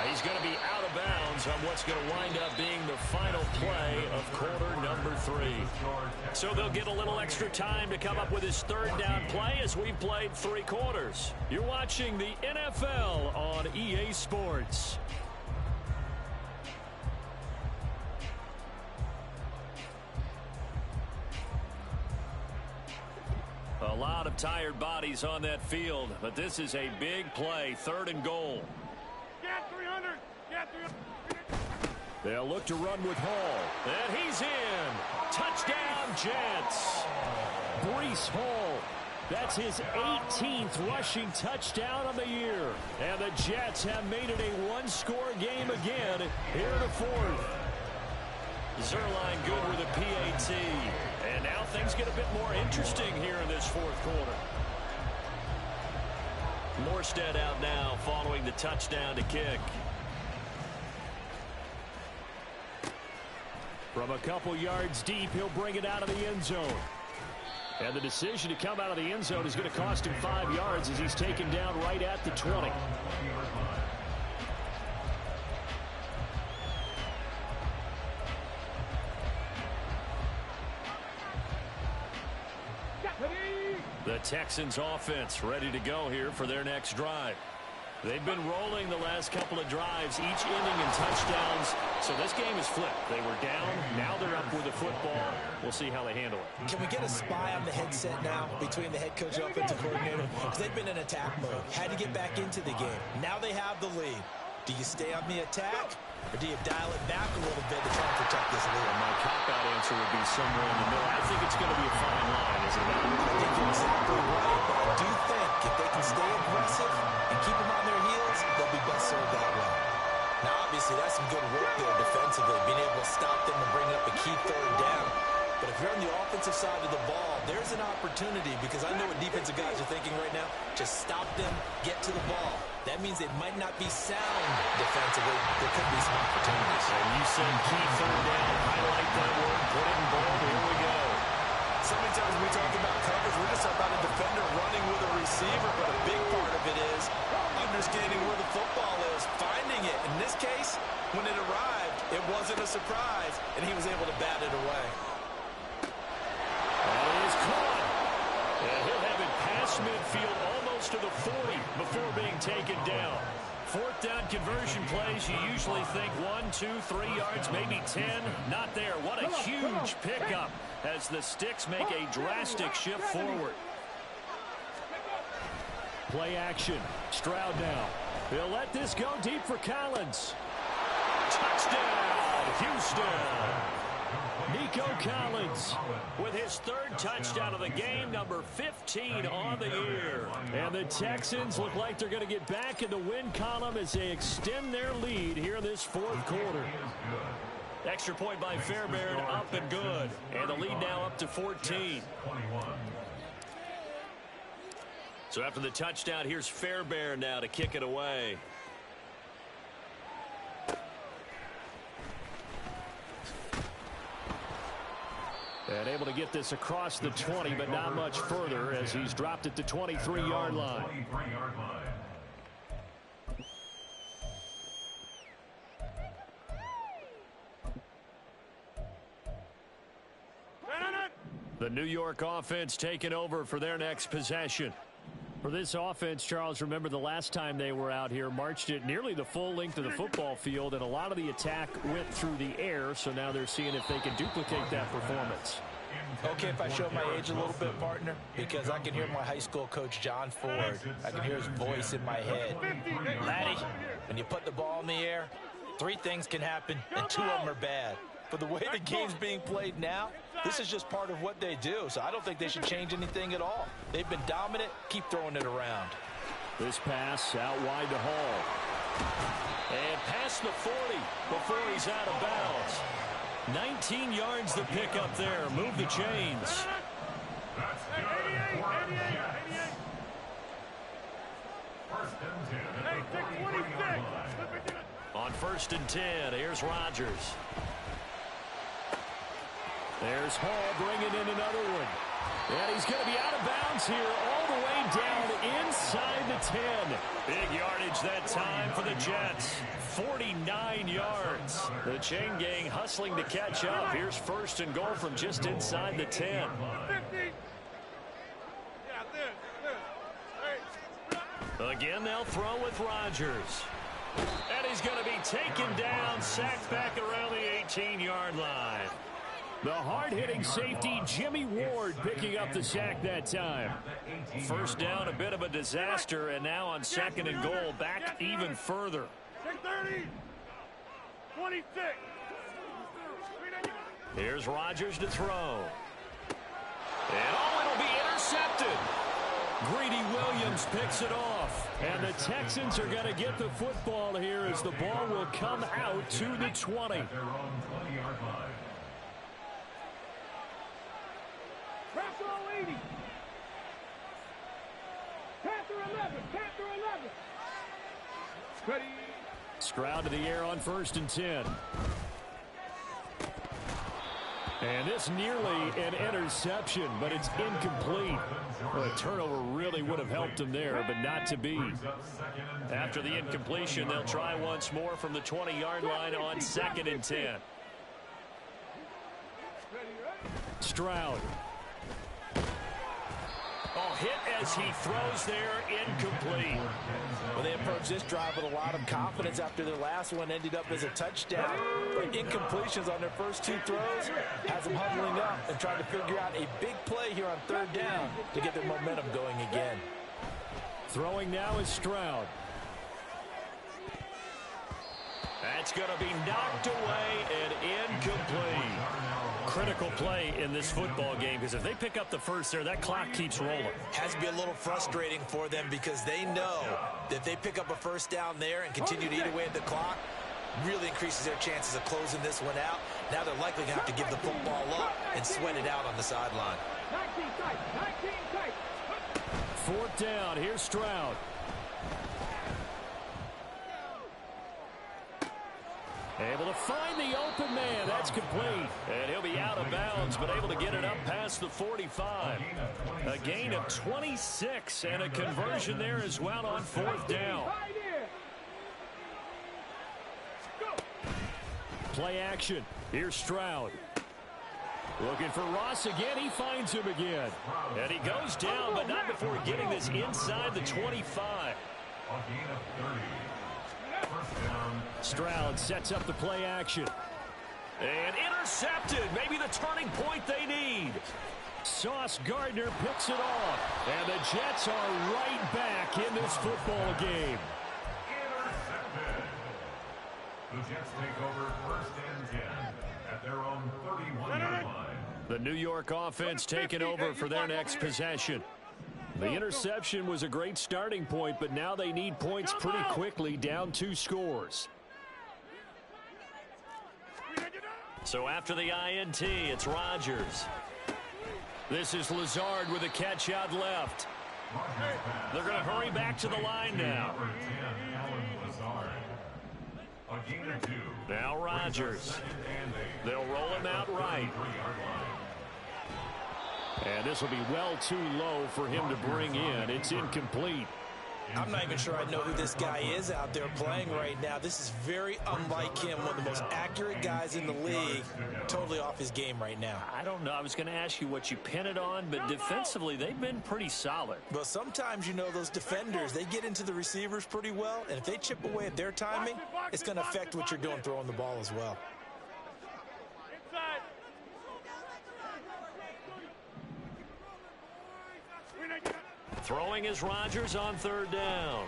He's going to be out of bounds on what's going to wind up being the final play of quarter number 3. So they'll get a little extra time to come up with his 3rd down play as we've played 3 quarters. You're watching the NFL on EA Sports. A lot of tired bodies on that field, but this is a big play, 3rd and goal. Get 300! Get 300! They'll look to run with Hall, and he's in. Touchdown, Jets. Breece Hall. That's his 18th rushing touchdown of the year. And the Jets have made it a 1-score game again here in the 4th. Zerline good with a PAT. And now things get a bit more interesting here in this 4th quarter. Morstead out now following the touchdown to kick. From a couple yards deep, he'll bring it out of the end zone. And the decision to come out of the end zone is going to cost him 5 yards as he's taken down right at the 20. Texans offense ready to go here for their next drive. They've been rolling the last couple of drives, each inning in touchdowns. So this game is flipped. They were down. Now they're up with the football. We'll see how they handle it. Can we get a spy on the headset now between the head coach and offensive coordinator? Because they've been in attack mode. Had to get back into the game. Now they have the lead. Do you stay on the attack, or do you dial it back a little bit to try and protect this lead? My cop-out answer would be somewhere in the middle. I think it's going to be a fine line, isn't it? I think you're exactly right, but I do think if they can stay aggressive and keep them on their heels, they'll be best served that way. Now, obviously, that's some good work there defensively, being able to stop them and bring up a key third down. But if you're on the offensive side of the ball, there's an opportunity, because I know what defensive guys are thinking right now. Just stop them, get to the ball. That means it might not be sound defensively. There could be some opportunities. And you said key third down. Highlight that word. Put it in bold. Here we go. So many times we talk about coverage, we're just about a defender running with a receiver, but a big part of it is understanding where the football is, finding it. In this case, when it arrived, it wasn't a surprise, and he was able to bat it away. That is caught. And he'll have it past midfield almost to the 40 before being taken down. Fourth down conversion plays, you usually think 1, 2, 3 yards, maybe 10. Not there. What a huge pickup as the Sticks make a drastic shift forward. Play action. Stroud now. He'll let this go deep for Collins. Touchdown, Houston. Nico Collins with his third touchdown of the game, number 15 on the year. And the Texans look like they're going to get back in the win column as they extend their lead here in this fourth quarter. Extra point by Fairbairn, up and good. And the lead now up to 14. So after the touchdown, here's Fairbairn now to kick it away. And able to get this across the 20, but not much further as he's dropped it to 23-yard line. The New York offense taking over for their next possession. For this offense, Charles, remember the last time they were out here, marched it nearly the full length of the football field, and a lot of the attack went through the air, so now they're seeing if they can duplicate that performance. Okay, if I show my age a little bit, partner, because I can hear my high school coach, John Ford. I can hear his voice in my head. Laddie, when you put the ball in the air, 3 things can happen, and 2 of them are bad. But the way the game's being played now, this is just part of what they do, so I don't think they should change anything at all. They've been dominant. Keep throwing it around. This pass out wide to Hall. And past the 40 before he's out of bounds. 19 yards the pick up there. Move the chains. That's good for the Jets. First and 10 at the 20-yard line. On first and 10, here's Rodgers. There's Hall bringing in another one. And he's going to be out of bounds here all the way down inside the 10. Big yardage that time for the Jets. 49 yards. The chain gang hustling to catch up. Here's first and goal from just inside the 10. Again, they'll throw with Rodgers. And he's going to be taken down, sacked back around the 18-yard line. The hard-hitting safety, Jimmy Ward, picking up the sack that time. First down, a bit of a disaster, and now on second and goal, back even further. 30, 26. Here's Rodgers to throw. And it'll be intercepted. Greedy Williams picks it off. And the Texans are going to get the football here as the ball will come out to the 20. Panther 80. Panther 11. Panther 11. Ready. Stroud to the air on first and 10. And this nearly an interception, but it's incomplete. Well, a turnover really would have helped him there, but not to be. After the incompletion, they'll try once more from the 20-yard line on second and 10. Oh, hit as he throws there, incomplete. Well, they approached this drive with a lot of confidence after their last one ended up as a touchdown. But incompletions on their first two throws has them huddling up and trying to figure out a big play here on third down to get their momentum going again. Throwing now is Stroud. That's going to be knocked away and incomplete. Critical play in this football game, because if they pick up the first there, that clock keeps rolling. Has to be a little frustrating for them because they know that if they pick up a first down there and continue to eat away at the clock, really increases their chances of closing this one out. Now they're likely going to have to give the football up and sweat it out on the sideline. 19 tight, 19 tight. Fourth down, here's Stroud. Able to find the open man. That's complete. And he'll be out of bounds, but able to get it up past the 45. A gain of 26 and a conversion there as well on fourth down. Play action. Here's Stroud. Looking for Ross again. He finds him again. And he goes down, but not before getting this inside the 25. A gain of 30. Stroud sets up the play action. And intercepted. Maybe the turning point they need. Sauce Gardner picks it off. And the Jets are right back in this football game. Intercepted. The Jets take over first and 10 at their own 31-yard line. The New York offense taking over for their next possession. The interception was a great starting point, but now they need points pretty quickly, down 2 scores. So after the INT, it's Rodgers. This is Lazard with a catch out left. They're going to hurry back to the line now. Now Rodgers. They'll roll him out right. And this will be well too low for him to bring in. It's incomplete. I'm not even sure I know who this guy is out there playing right now. This is very unlike him, one of the most accurate guys in the league. Totally off his game right now. I don't know. I was going to ask you what you pin it on, but defensively, they've been pretty solid. Well, sometimes, you know, those defenders, they get into the receivers pretty well, and if they chip away at their timing, it's going to affect what you're doing throwing the ball as well. Throwing is Rodgers on third down.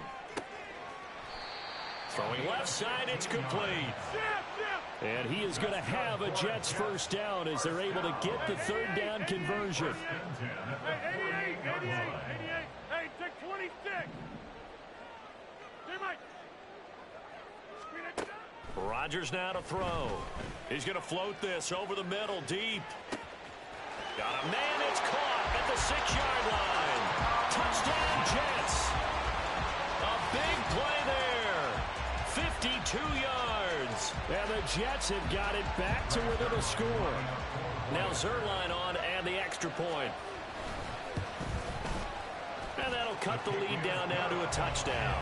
Throwing left side, it's complete. And he is going to have a Jets first down as they're able to get the third down conversion. 88. Hey, take 26. Rodgers now to throw. He's going to float this over the middle, deep. Got a man, it's caught at the 6-yard line. Touchdown, Jets. A big play there. 52 yards. And the Jets have got it back to within a score. Now Zerline on and the extra point. And that'll cut the lead down now to a touchdown.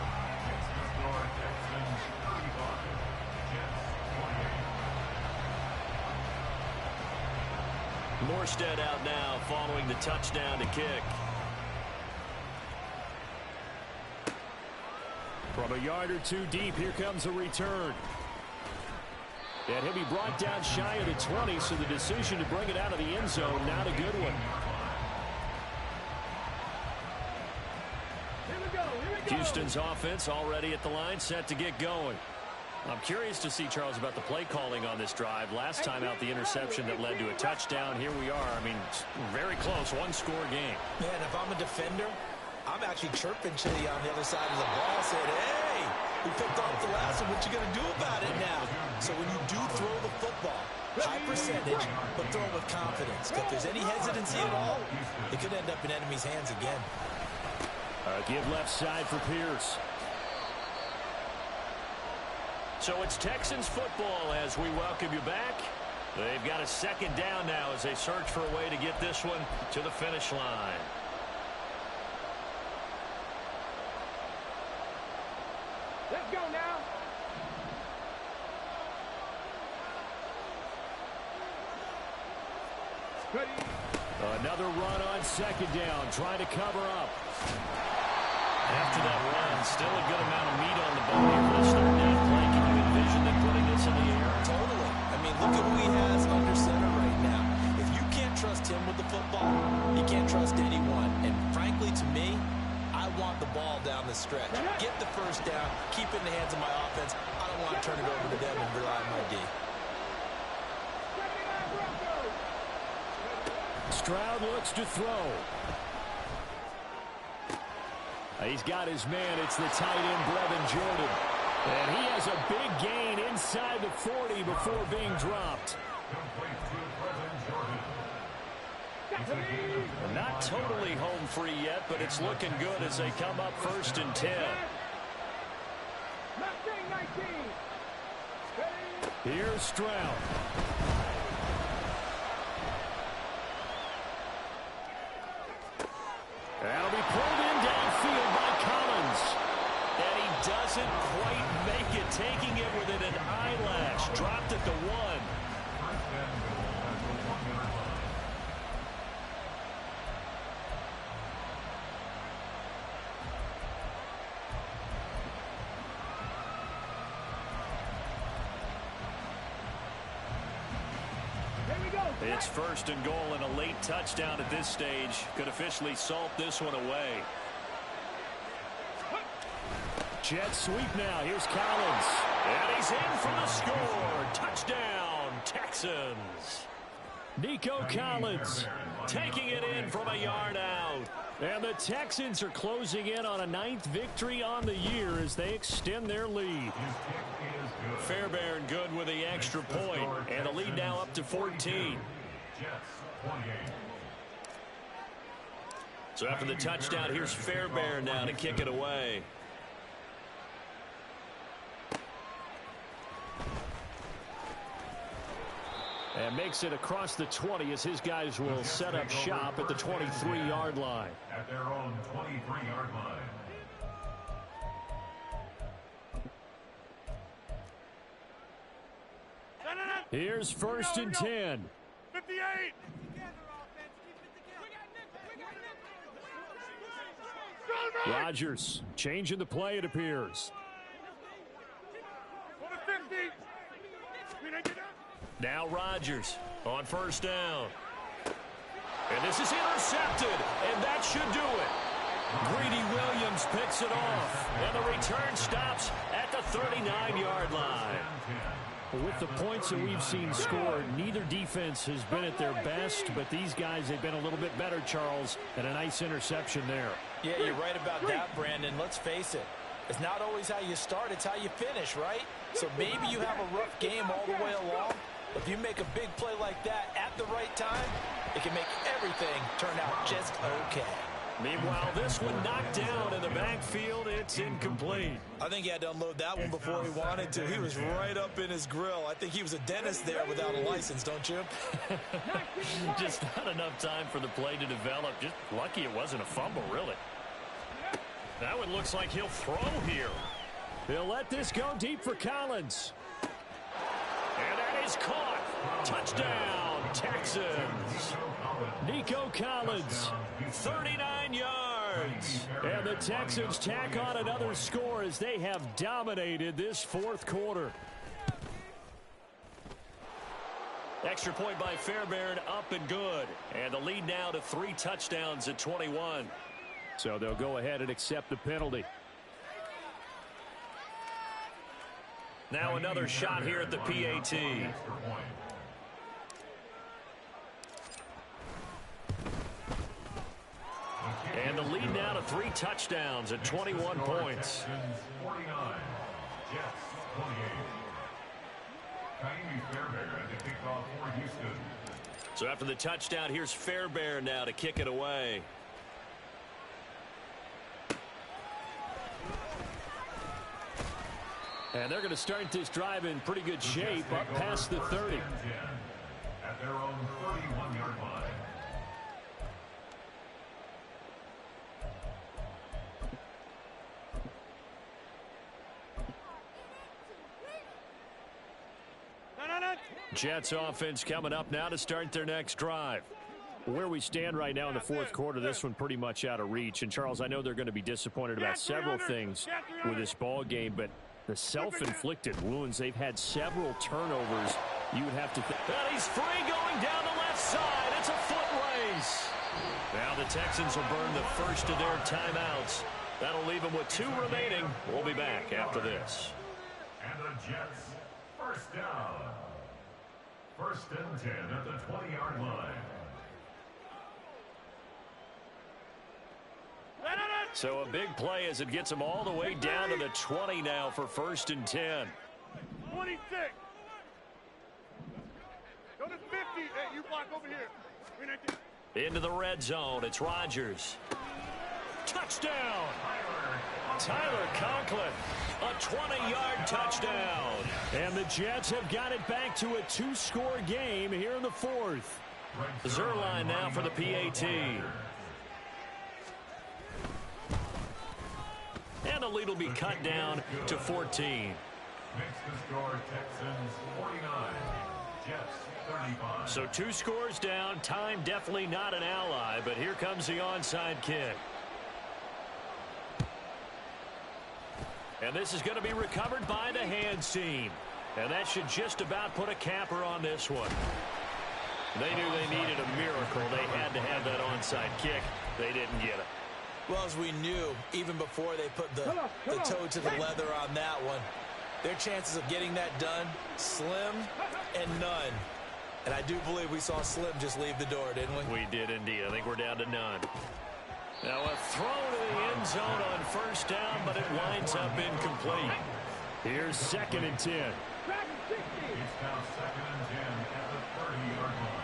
Morstead out now following the touchdown to kick. From a yard or two deep, here comes a return. And he'll be brought down shy of the 20, so the decision to bring it out of the end zone, not a good one. Houston's offense already at the line, set to get going. I'm curious to see, Charles, about the play calling on this drive. Last time out, the interception that led to a touchdown. Here we are. I mean, very close, one-score game. Man, if I'm a defender, I'm actually chirping Chili on the other side of the ball, saying, hey, we picked off the last one. What you going to do about it now? So when you do throw the football, high percentage, but throw with confidence. If there's any hesitancy at all, it could end up in enemy's hands again. Give left side for Pierce. So it's Texans football as we welcome you back. They've got a second down now as they search for a way to get this one to the finish line. Let's go now. Ready. Another run on second down, trying to cover up. After that run, still a good amount of meat on the bone here for the start down play. Can you envision them putting this in the air? Totally. I mean, look at who he has under center right now. If you can't trust him with the football, you can't trust anyone. And frankly, to me, I want the ball down the stretch. Get the first down, keep it in the hands of my offense. I don't want to turn it over to them and rely on my D. Stroud looks to throw. He's got his man. It's the tight end, Brevin Jordan. And he has a big gain inside the 40 before being dropped. Not totally home free yet, but it's looking good as they come up 1st and 10. Here's Stroud. That'll be pulled in downfield by Collins. And he doesn't quite make it, taking it within an eyelash. Dropped at the 1. It's 1st and goal and a late touchdown at this stage. Could officially salt this one away. Jet sweep now. Here's Collins. And he's in for the score. Touchdown, Texans. Nico Collins taking it in from a yard out. And the Texans are closing in on a 9th victory on the year as they extend their lead. Fairbairn good with the extra point, and the lead now up to 14. So after the touchdown, here's Fairbairn now to kick it away. And makes it across the 20 as his guys will set up shop at the 23-yard line. At their own 23-yard line. Here's 1st and 10. 58. Rodgers changing the play, it appears. Now Rodgers on 1st down. And this is intercepted, and that should do it. Greedy Williams picks it off, and the return stops at the 39-yard line. With the points that we've seen scored, neither defense has been at their best, but these guys have been a little bit better, Charles, and a nice interception there. Yeah, you're right about that, Brandon. Let's face it. It's not always how you start, it's how you finish, right? So maybe you have a rough game all the way along. If you make a big play like that at the right time, it can make everything turn out just okay. Meanwhile, this one knocked down in the backfield. It's incomplete. I think he had to unload that one before he wanted to. He was right up in his grill. I think he was a dentist there without a license, don't you? Just not enough time for the play to develop. Just lucky it wasn't a fumble, really. That one looks like he'll throw here. He'll let this go deep for Collins. And that is caught. Touchdown, Texans. Nico Collins, 39 yards. And the Texans tack on another score as they have dominated this 4th quarter. Extra point by Fairbairn, up and good. And the lead now to 3 touchdowns at 21. So they'll go ahead and accept the penalty. Now another shot here at the PAT. And the lead now to 3 touchdowns at 21 points. 49, Jets 28. So after the touchdown, here's Fairbairn now to kick it away. And they're going to start this drive in pretty good shape up past the 30. At their own 31-yard line. Jets offense coming up now to start their next drive. Where we stand right now in the fourth quarter, this one pretty much out of reach. And, Charles, I know they're going to be disappointed about several things with this ball game, but the self-inflicted wounds, they've had several turnovers. You would have to think. And he's free going down the left side. It's a foot race. Now the Texans will burn the first of their timeouts. That'll leave them with 2 remaining. We'll be back after this. And the Jets, first down. First and 10 at the 20-yard line. So a big play as it gets them all the way down to the 20 now for first and 10. 26. Go to 50. Hey, you block over here. Into the red zone. It's Rodgers. Touchdown. Tyler Conklin. A 20-yard touchdown. And the Jets have got it back to a 2-score game here in the fourth. Zerline now for the PAT. And the lead will be cut down to 14. Makes the score Texans 49, Jets 35. So 2 scores down. Time definitely not an ally, but here comes the onside kick. And this is going to be recovered by the hands team. And that should just about put a capper on this one. They knew they needed a miracle. They had to have that onside kick. They didn't get it. Well, as we knew, even before they put the toe to the leather on that one, their chances of getting that done, slim and none. And I do believe we saw Slim just leave the door, didn't we? We did indeed. I think we're down to none. Now a throw to the end zone on first down, but it winds up incomplete. Here's second and 10. It's now second and 10 at the 30-yard line.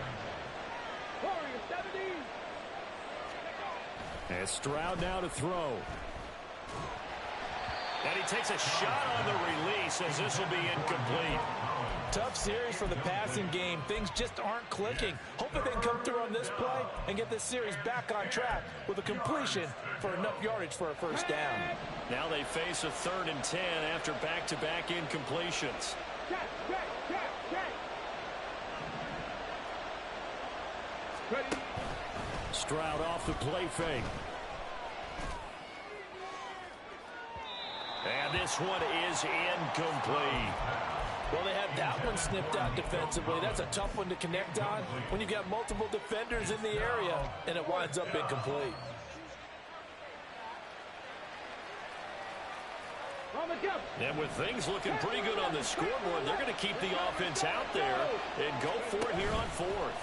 And Stroud now to throw. And he takes a shot on the release as this will be incomplete. Tough series for the passing game. Things just aren't clicking. Hoping they can come through on this play and get this series back on track with a completion for enough yardage for a first down. Now they face a 3rd and 10 after back-to-back incompletions. Stroud off the play fake. And this one is incomplete. Well, they had that one snipped out defensively. That's a tough one to connect on when you've got multiple defenders in the area, and it winds up incomplete. And with things looking pretty good on the scoreboard, they're going to keep the offense out there and go for it here on 4th.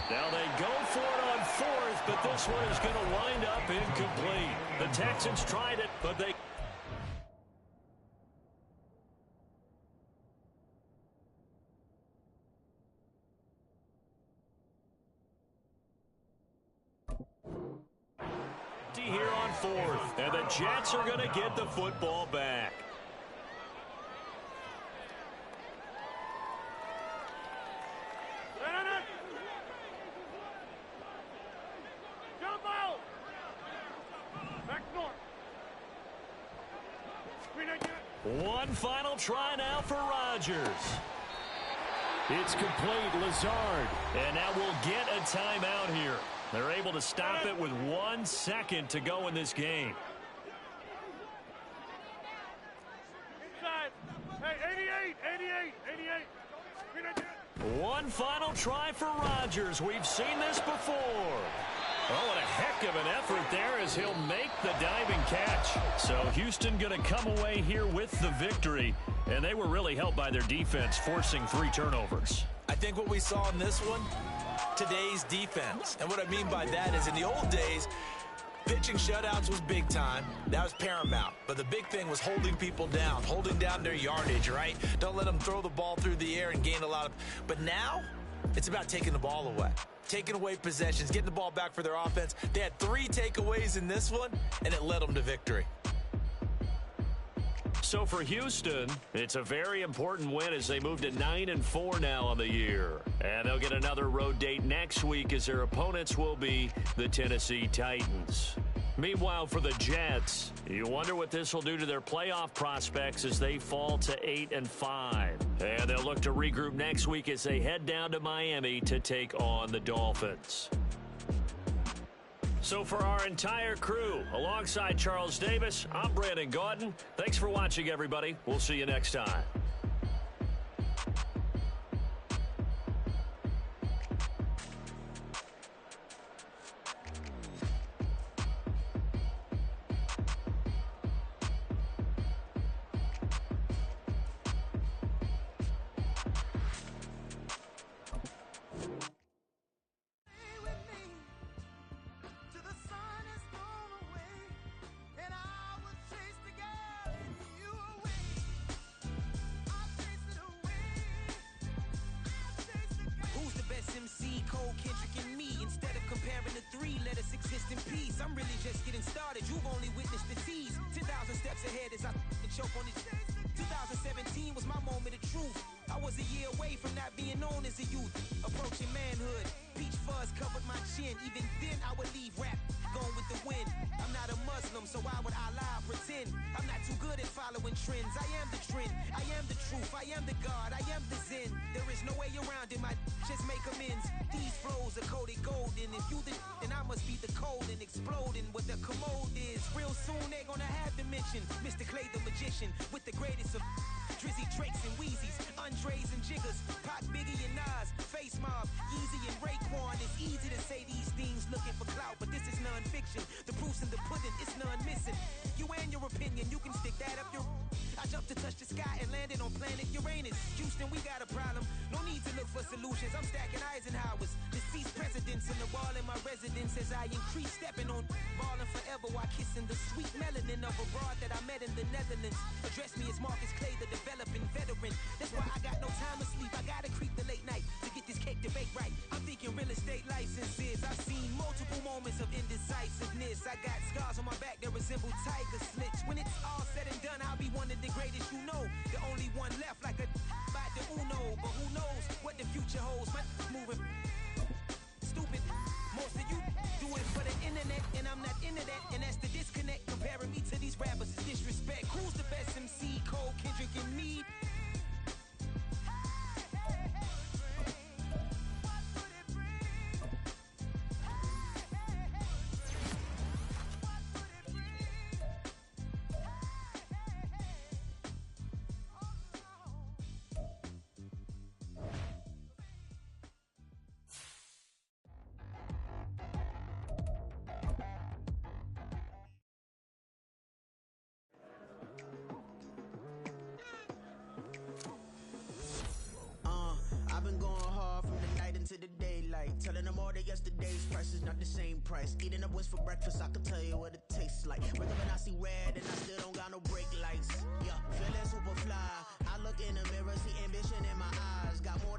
Now they go for it on 4th, but this one is going to wind up incomplete. The Texans tried it, but they... here on 4th, and the Jets are going to get the football back. One final try now for Rodgers. It's complete, Lazard. And now we'll get a timeout here. They're able to stop it with 1 second to go in this game. Inside. Hey, 88. One final try for Rodgers. We've seen this before. Oh, and a heck of an effort there as he'll make the diving catch. So Houston going to come away here with the victory. And they were really helped by their defense, forcing 3 turnovers. I think what we saw in this one, today's defense. And what I mean by that is in the old days, pitching shutouts was big time. That was paramount. But the big thing was holding people down, holding down their yardage, right? Don't let them throw the ball through the air and gain a lot of... But now, it's about taking the ball away. Taking away possessions, getting the ball back for their offense. They had 3 takeaways in this one, and it led them to victory. So for Houston, it's a very important win as they move to 9-4 now on the year. And they'll get another road date next week as their opponents will be the Tennessee Titans. Meanwhile, for the Jets, you wonder what this will do to their playoff prospects as they fall to 8-5. And they'll look to regroup next week as they head down to Miami to take on the Dolphins. So for our entire crew, alongside Charles Davis, I'm Brandon Gaudin. Thanks for watching, everybody. We'll see you next time. I'm really just getting started. You've only witnessed the tease. 10,000 steps ahead as I choke on these. 2017 was my moment of truth. I was a year away from not being known as a youth. Approaching manhood. Peach fuzz covered my chin. Even then I would leave rap going with the wind. I'm not a Muslim, so why would I lie or pretend? I'm not too good at following trends. I am the trend. I am the truth. I am the God. I am the Zen. There is no way around it. My just make amends. These flows are coated golden. If you the then I must be the cold and exploding. What the commode is. Real soon they're gonna have to mention Mr. Clay the magician with the greatest of Drizzy, Drakes, and Wheezies, Andres and Jiggers, Pac, Biggie, and Nas, Face Mob, Easy and Raekwon. It's easy to say these things looking for clout, but this is non-fiction. The proof's in the pudding, it's none missing. You and your opinion, you can stick that up your... I jumped to touch the sky and landed on planet Uranus. Houston, we got a problem. No need to look for solutions. I'm stacking Eisenhowers. Deceased presidents in the wall in my residence as I increase stepping on balling forever while kissing the sweet melanin of a broad that I met in the Netherlands. Address me as Marcus Clay, the developing veteran. That's why I got no time to sleep. I gotta creep the late night to get this cake debate right. I'm thinking real estate licenses. I've seen multiple moments of indecisiveness. I got scars on my back that resemble tiger slits. When it's all said and done, I'll be one of the greatest you know. The only one left like a by the Uno. But who knows what the future holds? My moving stupid. Most of you do it for the internet, and I'm not into that. And that's the disconnect. Comparing me to these rappers is disrespect. Who's the best MC? Cole, Kendrick, and me? I've been going hard from the night into the daylight, telling them all that yesterday's price is not the same price. Eating up wings for breakfast, I can tell you what it tastes like. Wake up and I see red and I still don't got no brake lights. Yeah, feeling super fly. I look in the mirror, see ambition in my eyes. Got more to